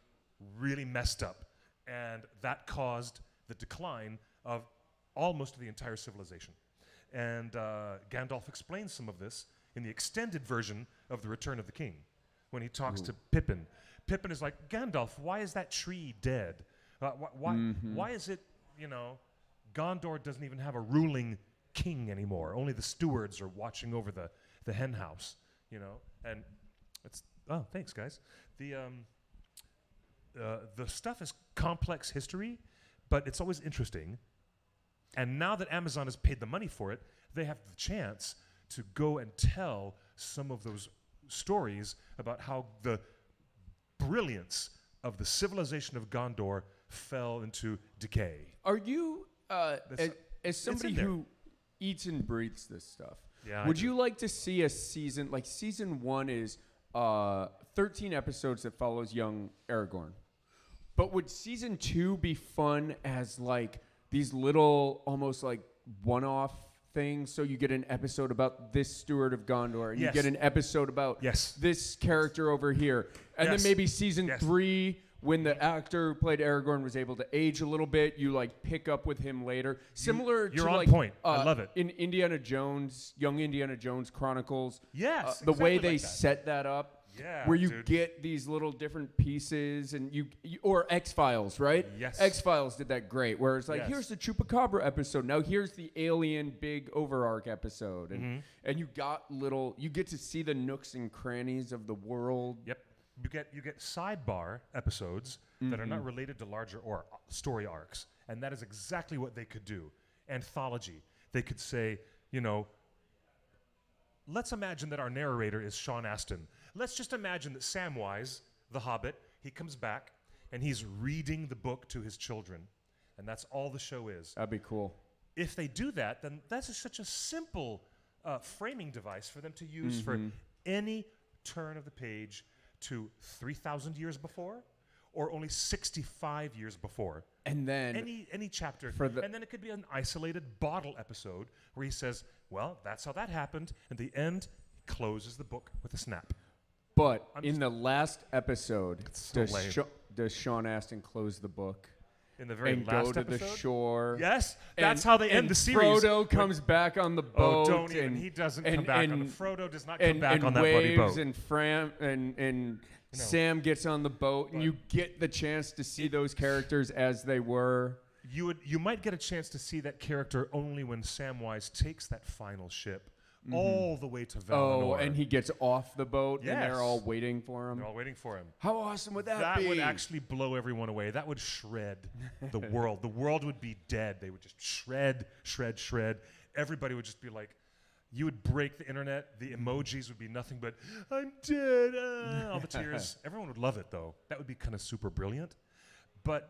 really messed up. And that caused the decline of almost the entire civilization. And Gandalf explains some of this in the extended version of The Return of the King when he talks to Pippin. Pippin is like, Gandalf, why is that tree dead? Why is it, Gondor doesn't even have a ruling king anymore. Only the stewards are watching over the hen house, And it's, thanks, guys. The stuff is complex history, but it's always interesting. And now that Amazon has paid the money for it, they have the chance to go and tell some of those stories about how the brilliance of the civilization of Gondor fell into decay. Are you, as somebody who eats and breathes this stuff, would you like to see a season, like season 1 is 13 episodes that follows young Aragorn? But would season 2 be fun as like these little, almost like one-off things? So you get an episode about this Steward of Gondor, and you get an episode about this character over here, and then maybe season 3, when the actor who played Aragorn was able to age a little bit, you like pick up with him later. Similar You're to on like point. I love it. In Indiana Jones, Young Indiana Jones Chronicles. Yes, the way exactly they like that. set that up. Yeah, where you dude. get these little different pieces, and you or X-Files, right? Yes. X-Files did that great, where it's like, Yes. here's the Chupacabra episode, now here's the alien big overarch episode, and you get to see the nooks and crannies of the world. Yep. You get sidebar episodes that are not related to larger or story arcs, and that is exactly what they could do. Anthology. They could say, you know, let's imagine that our narrator is Sean Astin. Let's just imagine that Samwise, the Hobbit, he comes back and he's reading the book to his children, and that's all the show is. That'd be cool. If they do that, then that's such a simple framing device for them to use for any turn of the page to 3,000 years before, or only 65 years before. And then any chapter. and then it could be an isolated bottle episode where he says, well, that's how that happened. And the end, he closes the book with a snap. But in the last episode, so lame. does Sean Astin close the book In the very and last go to episode? the shore? Yes, that's how they end the series. Frodo comes back on the boat. Oh, don't even. and He doesn't come back on the Frodo does not come and, back and on that bloody boat. And Sam gets on the boat, and you get the chance to see those characters as they were. You might get a chance to see that character only when Samwise takes that final ship all the way to Valinor. Oh, and he gets off the boat, and Yes. they're all waiting for him. They're all waiting for him. How awesome would that be? That would actually blow everyone away. That would shred the world. The world would be dead. They would just shred. Everybody would just be like, you would break the internet. The emojis would be nothing but, I'm dead. All the tears. Everyone would love it, though. That would be kind of super brilliant. But,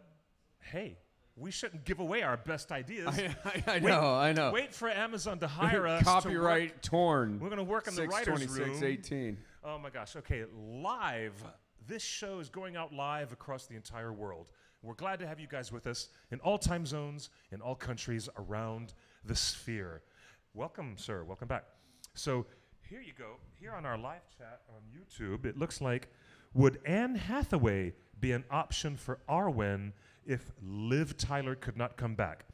hey, we shouldn't give away our best ideas. I know. Wait for Amazon to hire us. Copyright torn. We're going to work in the writer's room. 6/26/18. Oh my gosh. Okay, live. This show is going out live across the entire world. We're glad to have you guys with us in all time zones, in all countries around the sphere. Welcome, sir. Welcome back. So here you go. Here on our live chat on YouTube, it looks like, would Anne Hathaway be an option for Arwen if Liv Tyler could not come back?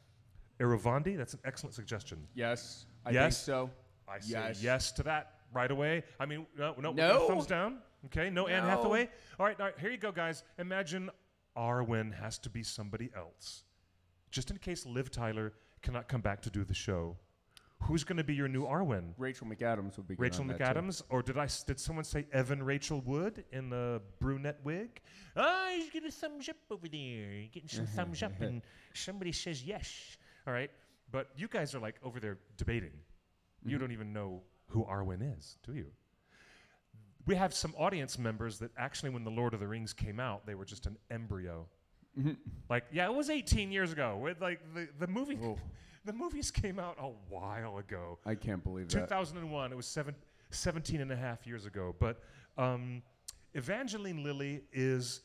Iravandi, that's an excellent suggestion. Yes, I think so. I say yes to that right away. I mean, no. Thumbs down. Okay, no Anne Hathaway. All right, here you go, guys. Imagine Arwen has to be somebody else, just in case Liv Tyler cannot come back to do the show. Who's going to be your new Arwen? Rachel McAdams would be good. Rachel on that too. McAdams, or did someone say Evan Rachel Wood in the brunette wig? He's getting a thumbs up over there. You're getting some thumbs up, and somebody says yes. All right, but you guys are like over there debating. You don't even know who Arwen is, do you? We have some audience members that actually, when The Lord of the Rings came out, they were just an embryo. Like, yeah, it was 18 years ago. With like the movie. Oh. The movies came out a while ago. I can't believe that. 2001. It was 17 and a half years ago. But Evangeline Lilly is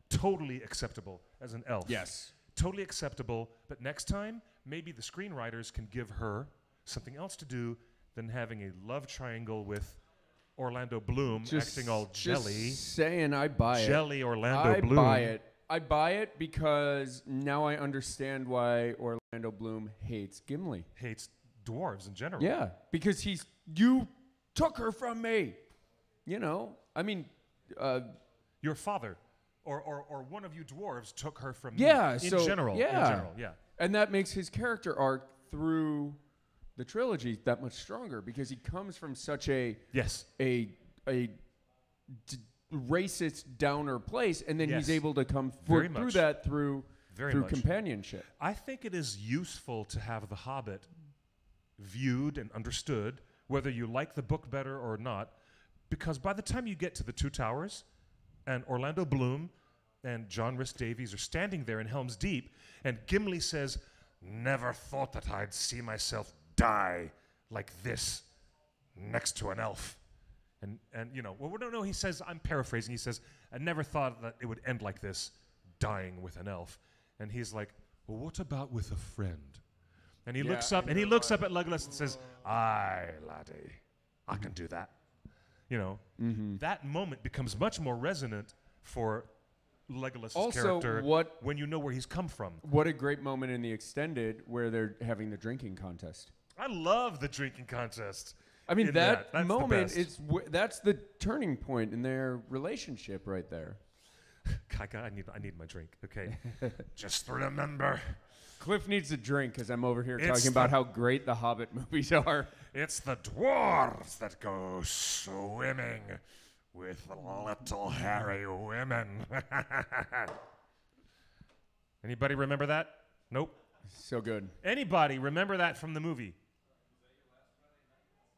totally acceptable as an elf. Yes. Totally acceptable. But next time, maybe the screenwriters can give her something else to do than having a love triangle with Orlando Bloom acting all jelly. Just saying, I buy it. Jelly Orlando Bloom. I buy it because now I understand why Orlando Bloom hates Gimli. Hates dwarves in general. Yeah, because you took her from me. You know, I mean, your father or one of you dwarves took her from me. In general. And that makes his character arc through the trilogy that much stronger because he comes from such a racist downer place, and then he's able to come through that through companionship. I think it is useful to have The Hobbit viewed and understood, whether you like the book better or not, because by the time you get to the Two Towers, and Orlando Bloom and John Rhys Davies are standing there in Helm's Deep, and Gimli says, "Never thought that I'd see myself die like this next to an elf." And you know, well, no, he says, I'm paraphrasing, he says, "I never thought that it would end like this dying with an elf. And he's like, well, what about with a friend? And he looks Yeah, up, and he looks up at Legolas and says, aye, laddie, I can do that. You know, that moment becomes much more resonant for Legolas' character when you know where he's come from. What a great moment in the extended where they're having the drinking contest. I love the drinking contest. I mean, that moment, that's the turning point in their relationship right there. I need my drink, okay? Just remember. Cliff needs a drink because I'm over here talking about how great the Hobbit movies are. It's the dwarves that go swimming with little hairy women. Anybody remember that? Nope. So good. Anybody remember that from the movie?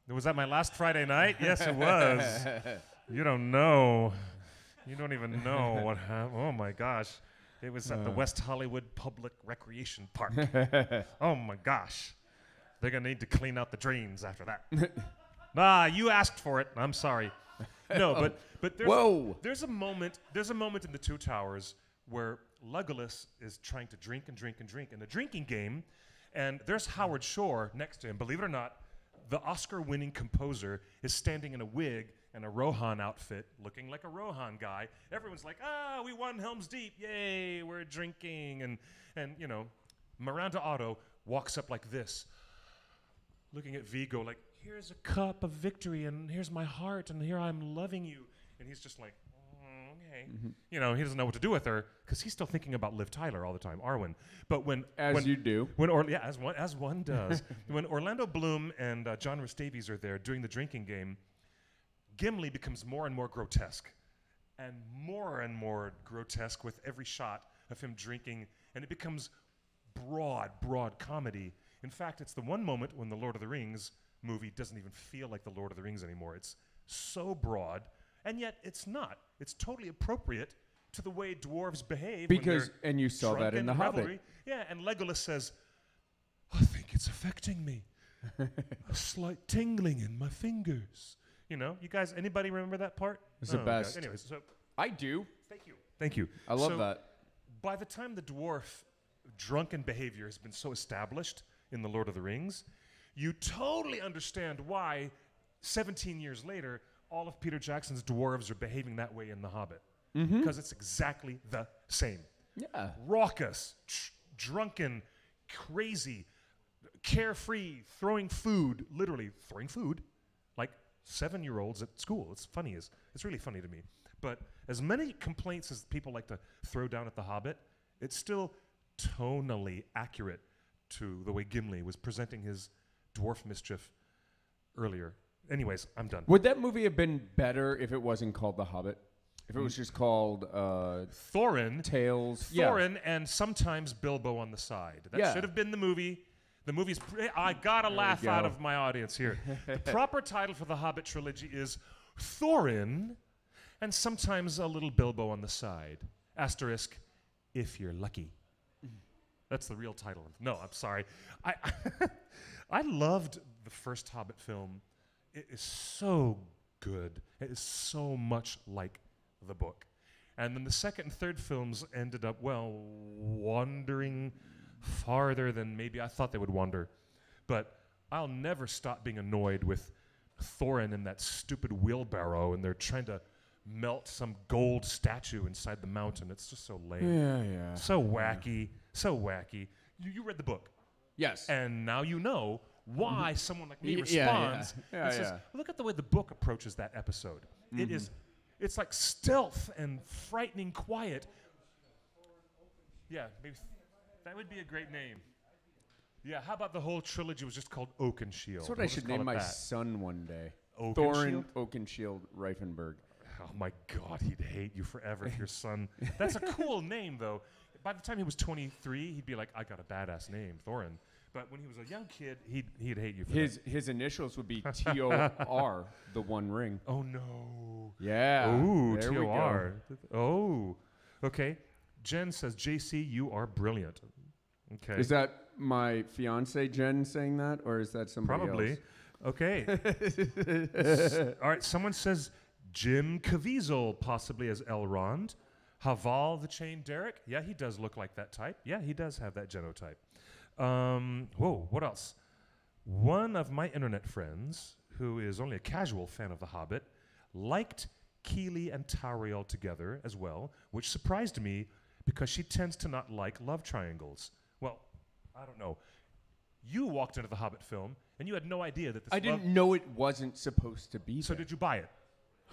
Was that my last Friday night? Yes, it was. You don't know. You don't even know what happened. Oh, my gosh. It was at the West Hollywood Public Recreation Park. Oh, my gosh. They're going to need to clean out the drains after that. You asked for it. I'm sorry. No, but there's a moment in the Two Towers where Legolas is trying to drink and drink and drink in a drinking game, and there's Howard Shore next to him. Believe it or not, the Oscar-winning composer is standing in a wig and a Rohan outfit, looking like a Rohan guy. Everyone's like, we won Helm's Deep. Yay, we're drinking. And you know, Miranda Otto walks up like this, looking at Viggo like, here's a cup of victory, and here's my heart, and here I'm loving you. And he's just like, okay. You know, he doesn't know what to do with her because he's still thinking about Liv Tyler all the time, Arwen. But as you do. As one does. When Orlando Bloom and John Rhys Davies are there doing the drinking game, Gimli becomes more and more grotesque with every shot of him drinking, and it becomes broad comedy. In fact, it's the one moment when the Lord of the Rings movie doesn't even feel like the Lord of the Rings anymore. It's so broad, and yet it's not. It's totally appropriate to the way dwarves behave. And you saw that in The Hobbit. Yeah, and Legolas says, I think it's affecting me. A slight tingling in my fingers. You know, you guys, anybody remember that part? It's the best. God. Anyways, so I do. Thank you. I love that. By the time the dwarf drunken behavior has been so established in The Lord of the Rings, you totally understand why 17 years later, all of Peter Jackson's dwarves are behaving that way in The Hobbit. Because it's exactly the same. Yeah. Raucous, drunken, crazy, carefree, literally throwing food, like 7-year-olds at school. It's funny. It's really funny to me. But as many complaints as people like to throw down at The Hobbit, it's still tonally accurate to the way Gimli was presenting his dwarf mischief earlier. Anyways, I'm done. Would that movie have been better if it wasn't called The Hobbit? If it was just called Thorin, Tales, Thorin, and sometimes Bilbo on the side. That should have been the movie. The movie's. I gotta laugh out of my audience here. The proper title for the Hobbit trilogy is Thorin, and sometimes a little Bilbo on the side. Asterisk, if you're lucky. That's the real title. No, I'm sorry. I loved the first Hobbit film. It is so good. It is so much like the book. And then the second and third films ended up, wandering farther than maybe I thought they would wander. But I'll never stop being annoyed with Thorin in that stupid wheelbarrow, and they're trying to melt some gold statue inside the mountain. It's just so lame. Yeah. So wacky. So wacky. You read the book. Yes. And now you know why someone like me responds and says, look at the way the book approaches that episode. It's like stealth and frightening quiet. Yeah, maybe that would be a great name. Yeah, how about the whole trilogy was just called Oakenshield? That's what I should name my son one day. Oakenshield? Thorin Oakenshield Reifenberg. Oh my God, he'd hate you forever if your son. That's a cool name, though. By the time he was 23, he'd be like, I got a badass name, Thorin. But when he was a young kid, he'd hate you for that. His initials would be T.O.R., the One Ring. Oh, no. Yeah. Ooh, T.O.R. Oh, okay. Jen says, J.C., you are brilliant. Okay. Is that my fiance Jen saying that, or is that somebody else? Okay. All right, someone says Jim Caviezel, possibly as Elrond. Haval the Chain Derek. Yeah, he does look like that type. Yeah, he does have that genotype. Whoa, what else? One of my internet friends, who is only a casual fan of The Hobbit, liked Keely and Tauriel together as well, which surprised me because she tends to not like love triangles. Well, I don't know. You walked into the Hobbit film, and you had no idea that this I didn't know it wasn't supposed to be So there. did you buy it?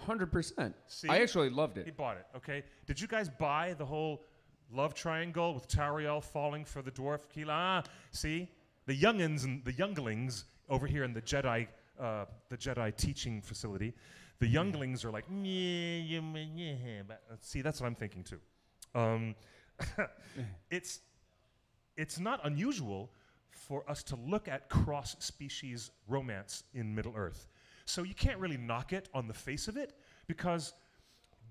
100%. See? I actually loved He it. bought it, okay? Did you guys buy the whole love triangle with Tauriel falling for the dwarf Keela? See? The youngins and the younglings over here in the Jedi teaching facility, the younglings are like, see, that's what I'm thinking too. It's not unusual for us to look at cross-species romance in Middle-earth. So you can't really knock it on the face of it because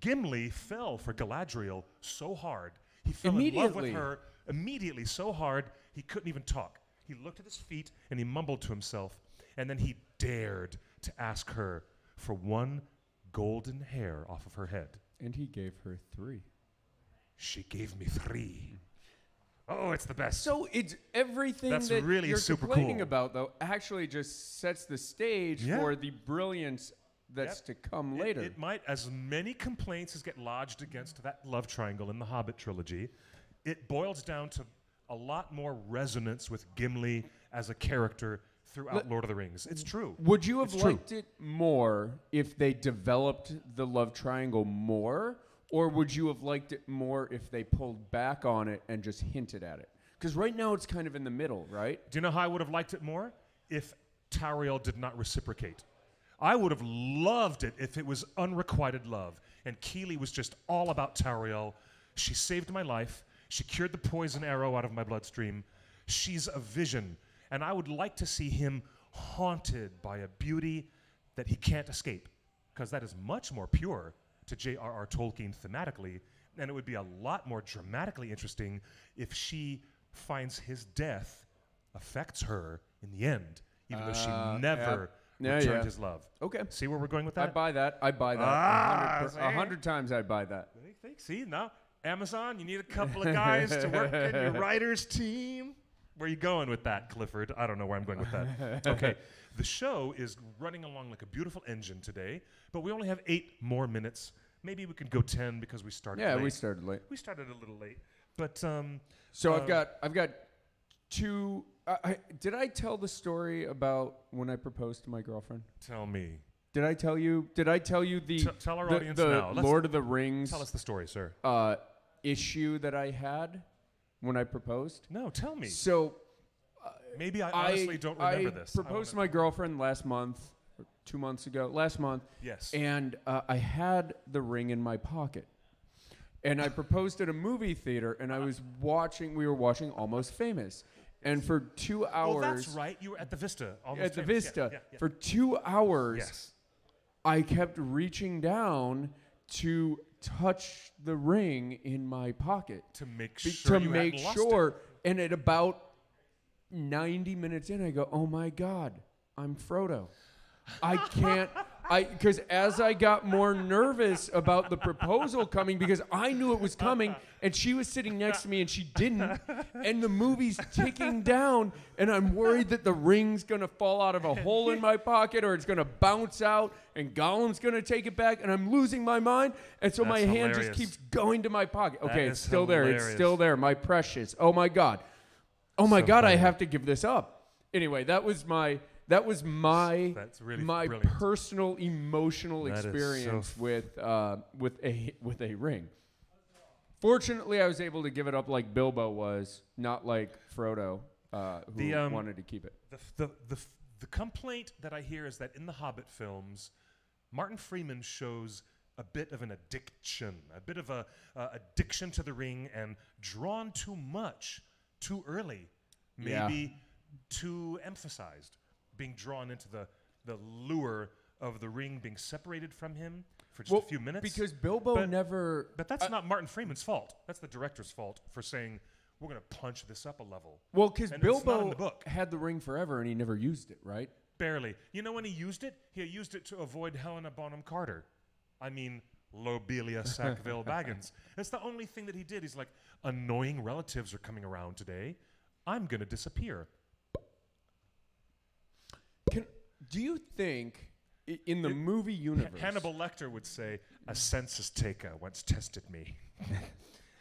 Gimli fell for Galadriel so hard. He fell in love with her immediately so hard he couldn't even talk. He looked at his feet and he mumbled to himself, and then he dared to ask her for one golden hair off of her head. And he gave her 3. She gave me 3. Oh, it's the best. So it's everything That's that really you're super complaining cool. about, though, actually just sets the stage Yeah. for the brilliance that's to come later. It might, as many complaints as get lodged against that love triangle in the Hobbit trilogy, it boils down to a lot more resonance with Gimli as a character throughout Lord of the Rings. It's true. Would you have It's true. liked it more if they developed the love triangle more? Or would you have liked it more if they pulled back on it and just hinted at it? Because right now it's kind of in the middle, right? Do you know how I would have liked it more? If Tauriel did not reciprocate. I would have loved it if it was unrequited love and Keely was just all about Tauriel. She saved my life. She cured the poison arrow out of my bloodstream. She's a vision. And I would like to see him haunted by a beauty that he can't escape, because that is much more pure to J.R.R. Tolkien thematically, and it would be a lot more dramatically interesting if she finds his death affects her in the end, even though she never returned his love. Okay. See where we're going with that? I buy that. I buy that. Ah, 100 times I buy that. See, now, Amazon, you need a couple of guys to work in your writers' team. Where are you going with that, Clifford? I don't know where I'm going with that. Okay, the show is running along like a beautiful engine today, but we only have 8 more minutes. Maybe we could go 10 because we started late. Yeah, we started late. We started a little late. But so I've got 2. Did I tell the story about when I proposed to my girlfriend? Tell me. Did I tell you the tell our the, audience the now. Lord of the Rings Tell us the story, sir. issue that I had when I proposed? No, tell me. So maybe I honestly don't remember this. I proposed to my girlfriend last month, or 2 months ago. Last month. Yes. And I had the ring in my pocket. And I proposed at a movie theater, and we were watching Almost Famous. And for 2 hours. Oh, that's right. You were at the Vista. At the Vista. Yeah. For 2 hours. Yes. I kept reaching down to touch the ring in my pocket. To make sure you hadn't lost it. And at about 90 minutes in, I go, oh my God, I'm Frodo. I can't, because as I got more nervous about the proposal coming, because I knew it was coming, and she was sitting next to me and she didn't, and the movie's ticking down, and I'm worried that the ring's gonna fall out of a hole in my pocket, or it's gonna bounce out, and Gollum's gonna take it back, and I'm losing my mind, and so my hand just keeps going to my pocket. Okay, it's still there. It's still there. My precious. Oh my God. Oh my God, I have to give this up. Anyway, that was my really my brilliant. personal emotional experience with a ring. Fortunately, I was able to give it up like Bilbo was, not like Frodo, who wanted to keep it. The complaint that I hear is that in the Hobbit films, Martin Freeman shows a bit of an addiction, a bit of a addiction to the ring, and drawn too much, too early, maybe too emphasized, being drawn into the lure of the ring being separated from him for just a few minutes. Because Bilbo never... But that's not Martin Freeman's fault. That's the director's fault for saying, we're going to punch this up a level. Well, because Bilbo had the ring forever and he never used it, right? Barely. You know when he used it? He used it to avoid Helena Bonham Carter. I mean, Lobelia Sackville Baggins. That's the only thing that he did. He's like, annoying relatives are coming around today. I'm going to disappear. Do you think in the movie universe... Hannibal Lecter would say, a census taker once tested me.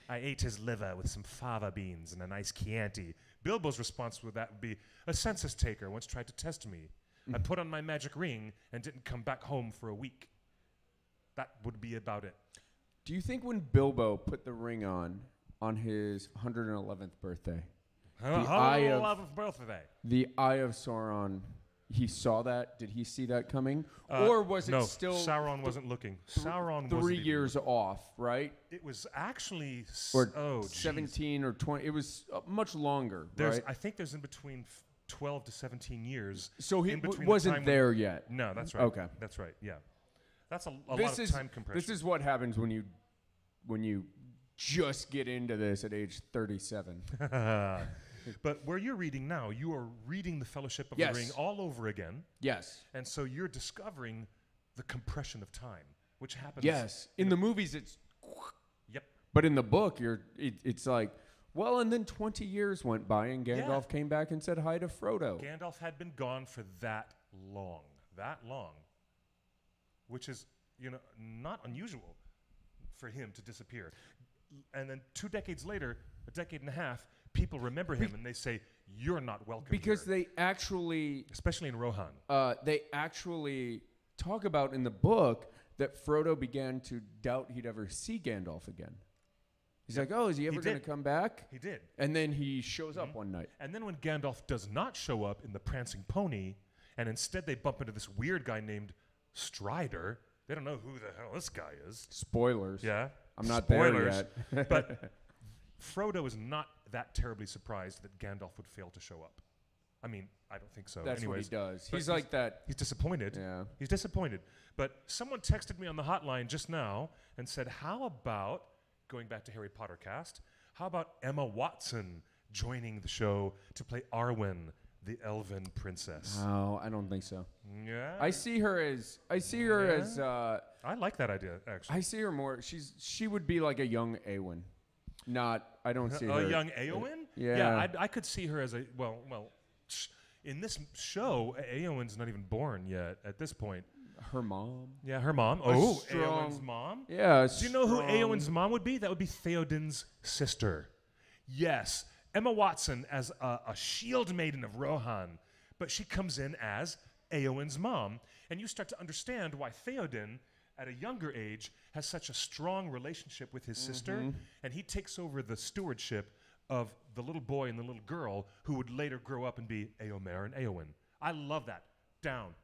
I ate his liver with some fava beans and a nice Chianti. Bilbo's response to that would be, a census taker once tried to test me. I put on my magic ring and didn't come back home for a week. That would be about it. Do you think when Bilbo put the ring on his 111th birthday, the Eye of Sauron, he saw that? Did he see that coming? Or was it still... Sauron wasn't looking. Sauron was 3 years off, right? It was actually... 17 or 20. It was much longer, right? I think there's in between 12 to 17 years. So he wasn't there yet? No, that's right. Okay. That's right, yeah. That's a lot of time compression. This is what happens when you just get into this at age 37. But where you're reading now, you are reading the Fellowship of the Ring all over again. Yes. And so you're discovering the compression of time, which happens. Yes. In the movies, it's... Yep. But in the book, it's like, well, and then 20 years went by, and Gandalf came back and said hi to Frodo. Gandalf had been gone for that long. Which is, not unusual for him to disappear. And then 2 decades later, a decade and a half, people remember him and they say, you're not welcome because here. They actually... Especially in Rohan. They actually talk about in the book that Frodo began to doubt he'd ever see Gandalf again. He's like, is he ever going to come back? He did. And then he shows up one night. And then when Gandalf does not show up in the Prancing Pony, and instead they bump into this weird guy named Strider. They don't know who the hell this guy is. Spoilers. Yeah. I'm not there yet. But Frodo is not that terribly surprised that Gandalf would fail to show up. I mean, I don't think so. That's Anyways, what he does. He's like that. He's disappointed. Yeah. He's disappointed. But someone texted me on the hotline just now and said, how about, going back to Harry Potter cast, how about Emma Watson joining the show to play Arwen, the elven princess? No, I don't think so. Yeah. I see her as I like that idea, actually. I see her more. She would be like a young Éowyn. I don't see her. A young Éowyn? Yeah. I could see her as in this show, Éowyn's not even born yet at this point. Her mom? Yeah, her mom. Éowyn's mom? Yeah. Do you know who Éowyn's mom would be? That would be Theoden's sister. Yes. Emma Watson as a shield maiden of Rohan, but she comes in as Éowyn's mom, and you start to understand why Theoden, at a younger age, has such a strong relationship with his sister, and he takes over the stewardship of the little boy and the little girl who would later grow up and be Éomer and Éowyn. I love that.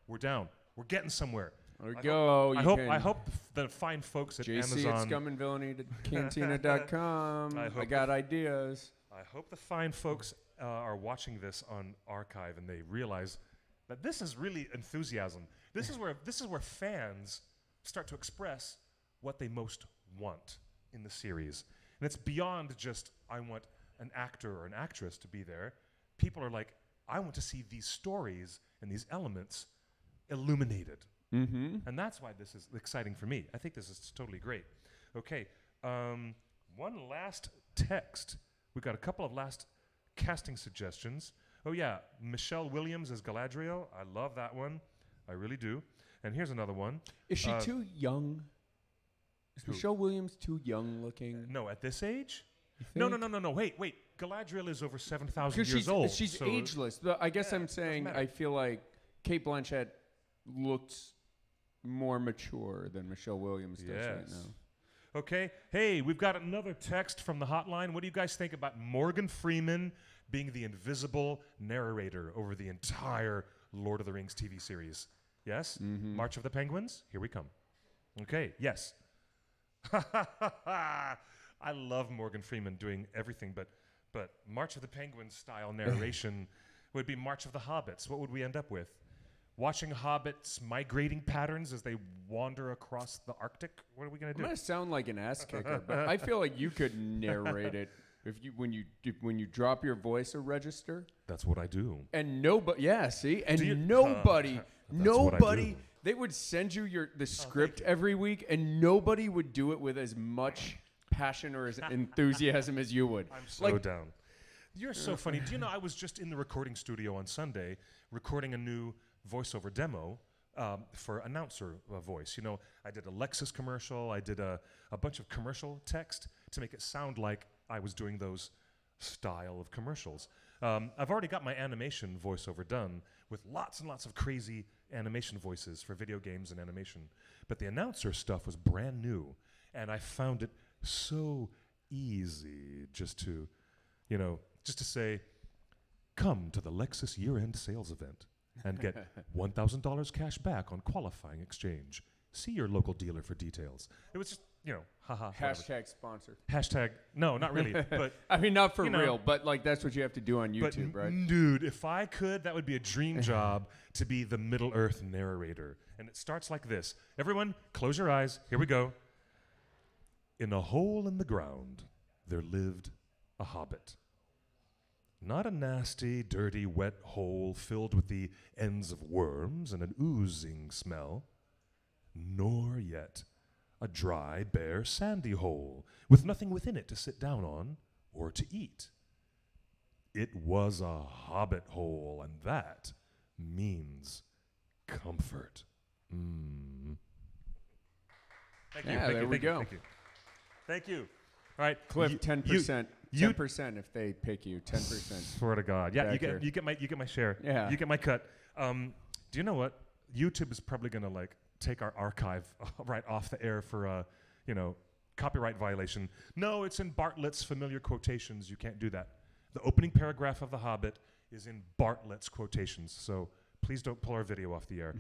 We're down. We're getting somewhere. I hope the fine folks at J.C. Amazon... at Scum and Villainy cantina.com. I got ideas. I hope the fine folks are watching this on archive and they realize that this is really enthusiasm. This is where fans start to express what they most want in the series. And it's beyond just, I want an actor or an actress to be there. People are like, I want to see these stories and these elements illuminated. And that's why this is exciting for me. I think this is totally great. Okay, one last text. We've got a couple of last casting suggestions. Oh yeah, Michelle Williams as Galadriel. I love that one. I really do. And here's another one. Is she too young? Is Michelle Williams too young looking? No, at this age? No. Wait. Galadriel is over 7,000 years old. She's ageless. I guess I'm saying I feel like Cate Blanchett looks more mature than Michelle Williams does right now. Okay. Hey, we've got another text from the hotline. What do you guys think about Morgan Freeman being the invisible narrator over the entire Lord of the Rings TV series? Yes? March of the Penguins? Here we come. Okay, yes. I love Morgan Freeman doing everything, but March of the Penguins style narration would be March of the Hobbits. What would we end up with? Watching hobbits' migrating patterns as they wander across the Arctic? What are we going to do? I'm going to sound like an ass kicker, but I feel like you could narrate it when you drop your voice a register. That's what I do. And nobody, That's what I Nobody. do. They would send you the script every week, and nobody would do it with as much passion or as enthusiasm as you would. I'm so down. You're so funny. Do you know I was just in the recording studio on Sunday recording a new voiceover demo for announcer voice. You know, I did a Lexus commercial. I did a bunch of commercial text to make it sound like I was doing those style of commercials. I've already got my animation voiceover done with lots and lots of crazy animation voices for video games and animation. But the announcer stuff was brand new, and I found it so easy just to say, come to the Lexus year-end sales event and get $1,000 cash back on qualifying exchange. See your local dealer for details. It was just, haha. Hashtag sponsor. Hashtag, no, not really. But I mean, not for real, but like that's what you have to do on YouTube, right? Dude, if I could, that would be a dream job to be the Middle-earth narrator. And it starts like this. Everyone, close your eyes. Here we go. In a hole in the ground, there lived a hobbit. Not a nasty, dirty, wet hole filled with the ends of worms and an oozing smell, nor yet a dry, bare, sandy hole with nothing within it to sit down on or to eat. It was a hobbit hole, and that means comfort. Thank you. Yeah, there we go. Thank you. All right, Cliff, 10%. 10% if they pick you. 10%. Swear to God. Yeah, you get my share. Yeah. You get my cut. Do you know what? YouTube is probably gonna take our archive right off the air for copyright violation. No, it's in Bartlett's familiar quotations. You can't do that. The opening paragraph of The Hobbit is in Bartlett's quotations. So please don't pull our video off the air.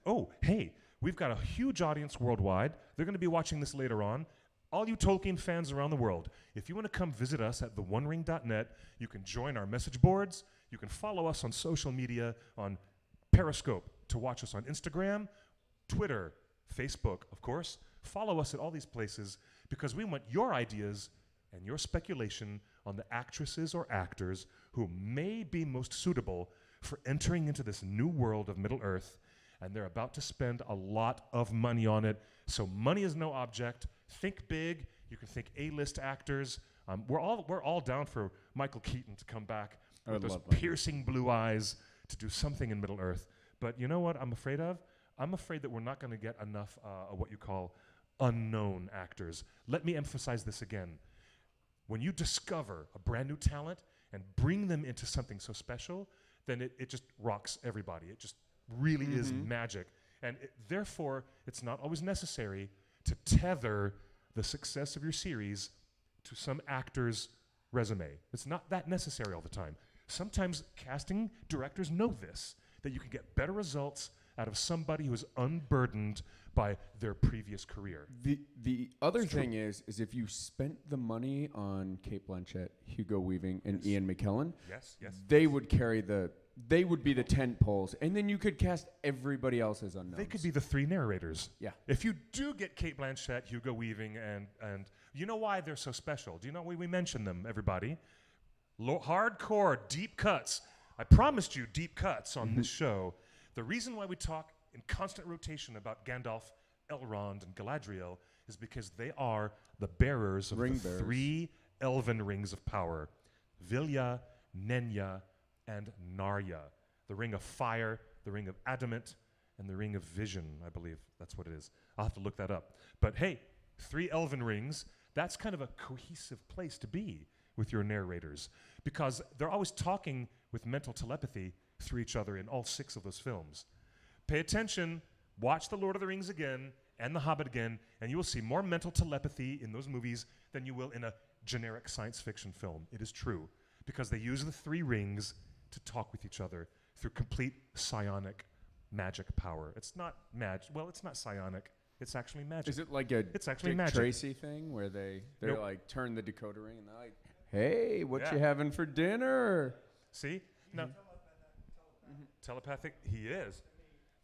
Oh, hey, we've got a huge audience worldwide. They're going to be watching this later on. All you Tolkien fans around the world, if you want to come visit us at theonering.net, you can join our message boards. You can follow us on social media, on Periscope, to watch us on Instagram, Twitter, Facebook, of course. Follow us at all these places because we want your ideas and your speculation on the actresses or actors who may be most suitable for entering into this new world of Middle-earth, and they're about to spend a lot of money on it. So money is no object. Think big. You can think A-list actors. We're all down for Michael Keaton to come back with those piercing blue eyes to do something in Middle-earth. But you know what I'm afraid of? I'm afraid that we're not going to get enough of what you call unknown actors. Let me emphasize this again. When you discover a brand new talent and bring them into something so special, then it just rocks everybody. It just really is magic. And therefore, it's not always necessary to tether the success of your series to some actor's resume. It's not that necessary all the time. Sometimes casting directors know this, that you can get better results out of somebody who is unburdened by their previous career. The other thing is if you spent the money on Cate Blanchett, Hugo Weaving, and Ian McKellen, they would be the tent poles, and then you could cast everybody else as unknowns. They could be the three narrators. Yeah. If you do get Cate Blanchett, Hugo Weaving, and you know why they're so special? Do you know why we mention them, everybody? Hardcore, deep cuts. I promised you deep cuts on this show. The reason why we talk in constant rotation about Gandalf, Elrond, and Galadriel is because they are the bearers of three elven rings of power. Vilya, Nenya, and Narya. The ring of fire, the ring of adamant, and the ring of vision, I believe. That's what it is. I'll have to look that up. But hey, 3 elven rings, that's kind of a cohesive place to be with your narrators because they're always talking with mental telepathy through each other in all 6 of those films. Pay attention, watch The Lord of the Rings again and The Hobbit again, and you will see more mental telepathy in those movies than you will in a generic science fiction film. It is true, because they use the 3 rings to talk with each other through complete psionic magic power. It's not magic. Well, it's not psionic. It's actually magic. Is it like a Dick Tracy thing where they're like turn the decoder ring and they're like, hey, what you having for dinner? See? Now, telepathic, he is.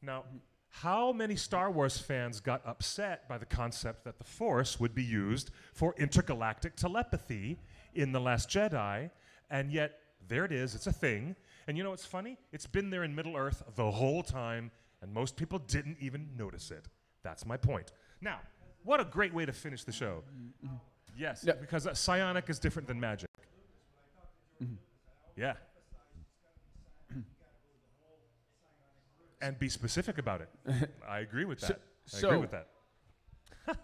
Now, how many Star Wars fans got upset by the concept that the Force would be used for intergalactic telepathy in The Last Jedi, and yet there it is, it's a thing, And you know what's funny? It's been there in Middle-earth the whole time, and most people didn't even notice it. That's my point. Now, what a great way to finish the show. Yes, Yeah. because psionic is different than magic. Yeah. And be specific about it. I agree with that. I agree with that.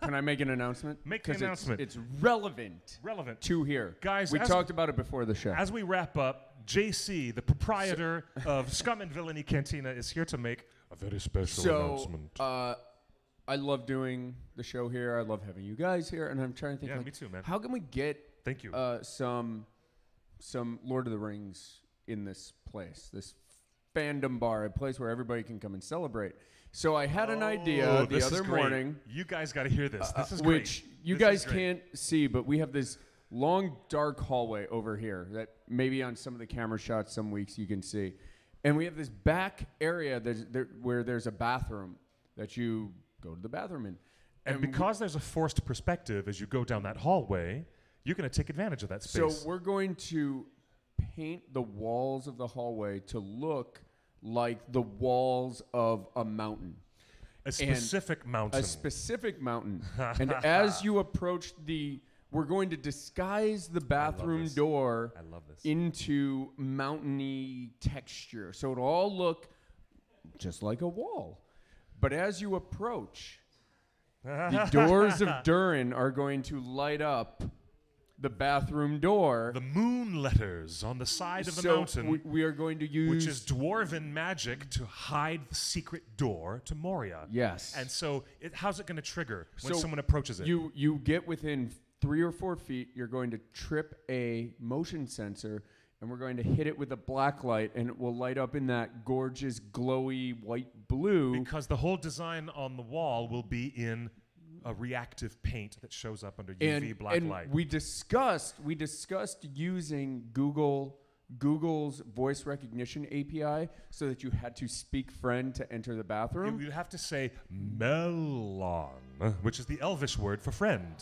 Can I make an announcement? Make an announcement. It's relevant. Relevant. To here. Guys, we talked about it before the show. As we wrap up, J.C., the proprietor of Scum and Villainy Cantina, is here to make a very special announcement. I love doing the show here. I love having you guys here, and I'm trying to think. Yeah, like, me too, man. How can we get? Thank you. Some Lord of the Rings in this place, this fandom bar, a place where everybody can come and celebrate. So I had an idea the other morning. You guys got to hear this. This is which great. You guys can't see, but we have this long, dark hallway over here that maybe on some of the camera shots some weeks you can see. And we have this back area where there's a bathroom that you go to the bathroom in. And because there's a forced perspective as you go down that hallway, you're going to take advantage of that space. So we're going to paint the walls of the hallway to look like the walls of a mountain. A specific mountain. A specific mountain. And as you approach we're going to disguise the bathroom door into mountainy texture. So it'll all look just like a wall. But as you approach, the doors of Durin are going to light up the bathroom door. The moon letters on the side of the mountain. We are going to use... Which is dwarven magic to hide the secret door to Moria. Yes. And so how's it going to trigger when someone approaches it? You get within 3 or 4 feet, you're going to trip a motion sensor, and we're going to hit it with a black light, and it will light up in that gorgeous, glowy white blue. Because the whole design on the wall will be in a reactive paint that shows up under UV black light. We discussed using Google's voice recognition API so that you had to speak friend to enter the bathroom. You'd have to say melon, which is the Elvish word for friend.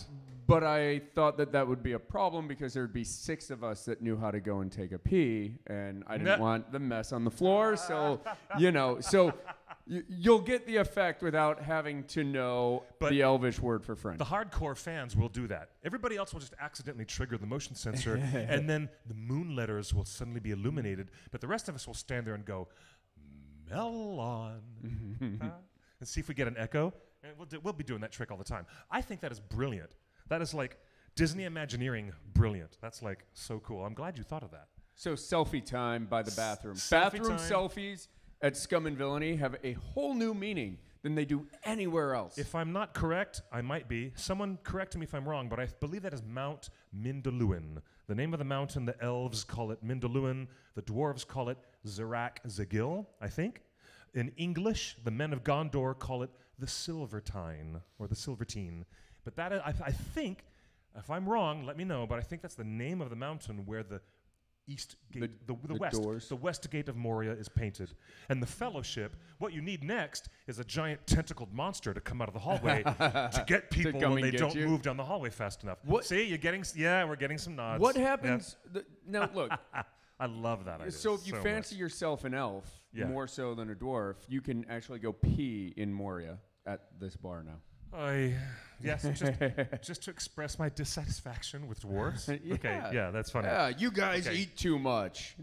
But I thought that would be a problem because there would be 6 of us that knew how to go and take a pee, and I didn't want the mess on the floor. So, you'll get the effect without having to know the Elvish word for friend. The hardcore fans will do that. Everybody else will just accidentally trigger the motion sensor, and then the moon letters will suddenly be illuminated. But the rest of us will stand there and go, melon. And see if we get an echo. And we'll be doing that trick all the time. I think that is brilliant. That is like Disney Imagineering brilliant. That's like so cool. I'm glad you thought of that. So selfie time by the bathroom. Bathroom selfies at Scum and Villainy have a whole new meaning than they do anywhere else. If I'm not correct, I might be. Someone correct me if I'm wrong, but I believe that is Mount Mindalluin. The name of the mountain, the elves call it Mindalluin. The dwarves call it Zirak Zagil, I think. In English, the men of Gondor call it the Silvertine, or the Silvertine. But that, I think, if I'm wrong, let me know, but I think that's the name of the mountain where the east gate, the west gate of Moria is painted. And the Fellowship, what you need next is a giant tentacled monster to come out of the hallway to get people when they don't move down the hallway fast enough. See, we're getting some nods. What happens, now look. I love that idea. So if you fancy yourself an elf, more so than a dwarf, you can actually go pee in Moria at this bar now. Yes, just to express my dissatisfaction with dwarves. Okay, that's funny. Yeah, you guys eat too much.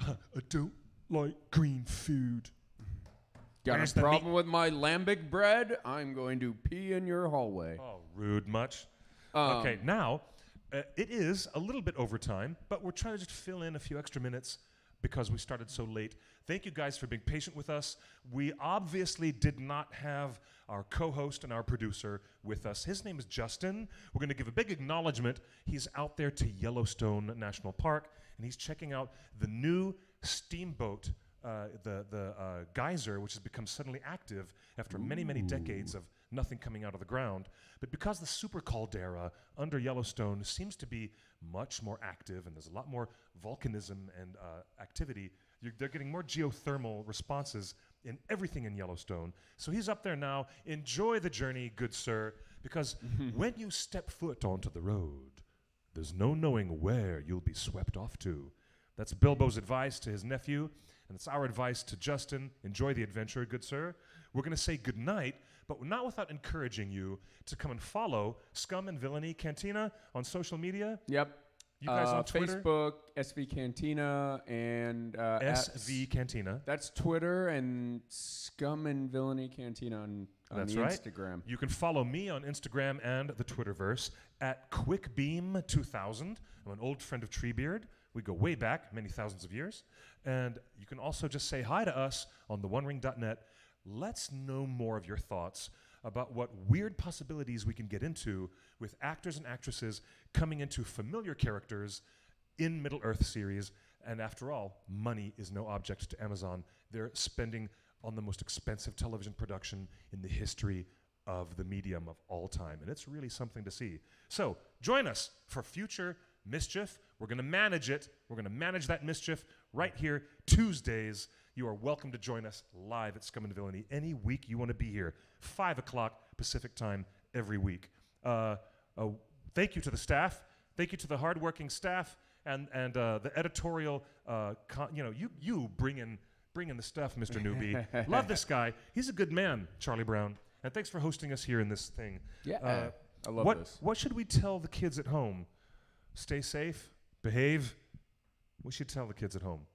I don't like green food. Got a problem with my lambic bread? I'm going to pee in your hallway. Oh, rude much. Okay, now, it is a little bit overtime, but we're trying to just fill in a few extra minutes because we started so late. Thank you guys for being patient with us. We obviously did not have our co-host and our producer with us. His name is Justin. We're going to give a big acknowledgement. He's out there to Yellowstone National Park, and he's checking out the new steamboat, the geyser, which has become suddenly active after many, many decades of nothing coming out of the ground. But because the super caldera under Yellowstone seems to be much more active, and there's a lot more volcanism and activity, they're getting more geothermal responses in everything in Yellowstone. So he's up there now. Enjoy the journey, good sir, because when you step foot onto the road, there's no knowing where you'll be swept off to. That's Bilbo's advice to his nephew, and it's our advice to Justin. Enjoy the adventure, good sir. We're going to say goodnight, but not without encouraging you to come and follow Scum and Villainy Cantina on social media. Yep. You guys on Twitter? Facebook, SV Cantina, and SV Cantina. That's Twitter, and Scum and Villainy Cantina on That's the right. Instagram. You can follow me on Instagram and the Twitterverse at QuickBeam2000. I'm an old friend of Treebeard. We go way back, many thousands of years. And you can also just say hi to us on theonering.net. Let's know more of your thoughts about what weird possibilities we can get into with actors and actresses coming into familiar characters in Middle-earth series. And after all, money is no object to Amazon. They're spending on the most expensive television production in the history of the medium of all time. And it's really something to see. So join us for future mischief. We're going to manage it. We're going to manage that mischief right here Tuesdays. You are welcome to join us live at Scum and Villainy any week you want to be here. 5 o'clock Pacific time every week. Thank you to the staff. Thank you to the hardworking staff and the editorial. You bring in the stuff, Mr. Newbie. Love this guy. He's a good man, Charlie Brown. And thanks for hosting us here in this thing. Yeah, I love this. What should we tell the kids at home? Stay safe, behave. We should tell the kids at home.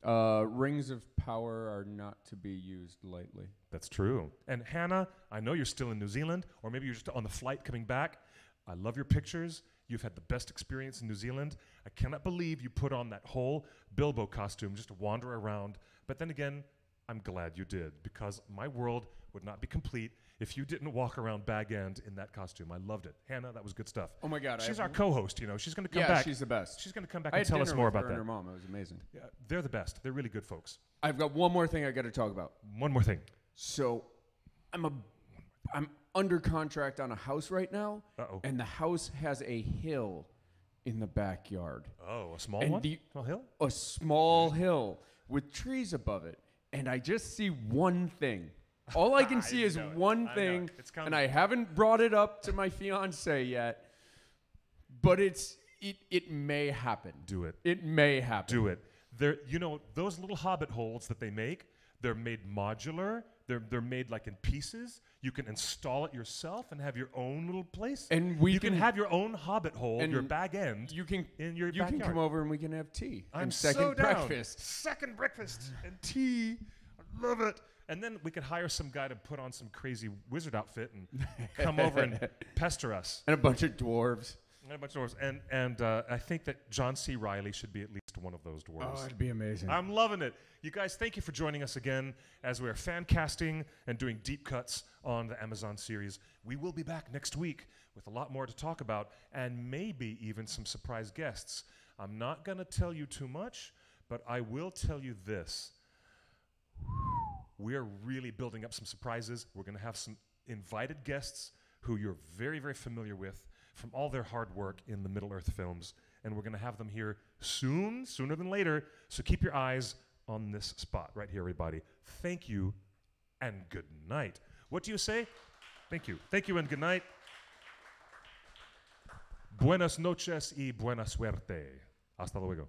Rings of power are not to be used lightly. That's true. And Hannah, I know you're still in New Zealand, or maybe you're just on the flight coming back. I love your pictures. You've had the best experience in New Zealand. I cannot believe you put on that whole Bilbo costume just to wander around. But then again, I'm glad you did, because my world would not be complete if you didn't walk around Bag End in that costume. I loved it. Hannah, that was good stuff. Oh my God. She's our co-host, you know. She's going to come back. Yeah, she's the best. She's going to come back and tell us more about that. I had dinner with her and her mom. It was amazing. Yeah, they're the best. They're really good folks. I've got one more thing I got to talk about. One more thing. So I'm under contract on a house right now. Uh-oh. And the house has a hill in the backyard. Oh, a small one? Small hill? A small hill with trees above it. And I just see one thing. All I can see is one thing, and I haven't brought it up to my fiance yet, but it may happen. Do it. It may happen. Do it. Those little Hobbit holes that they make, they're made modular. They're made like in pieces. You can install it yourself and have your own little place. And you can have your own Hobbit hole, your Bag End. In your backyard. You can come over and we can have tea. I'm second so down. breakfast. Second breakfast and tea. I love it. And then we could hire some guy to put on some crazy wizard outfit and come over and pester us. And a bunch of dwarves. And I think that John C. Reilly should be at least one of those dwarves. Oh, it'd be amazing. I'm loving it. You guys, thank you for joining us again as we are fan casting and doing deep cuts on the Amazon series. We will be back next week with a lot more to talk about and maybe even some surprise guests. I'm not going to tell you too much, but I will tell you this. We are really building up some surprises. We're going to have some invited guests who you're very, very familiar with from all their hard work in the Middle-earth films. And we're going to have them here soon, sooner than later. So keep your eyes on this spot right here, everybody. Thank you and good night. What do you say? Thank you. Thank you and good night. Buenas noches y buena suerte. Hasta luego.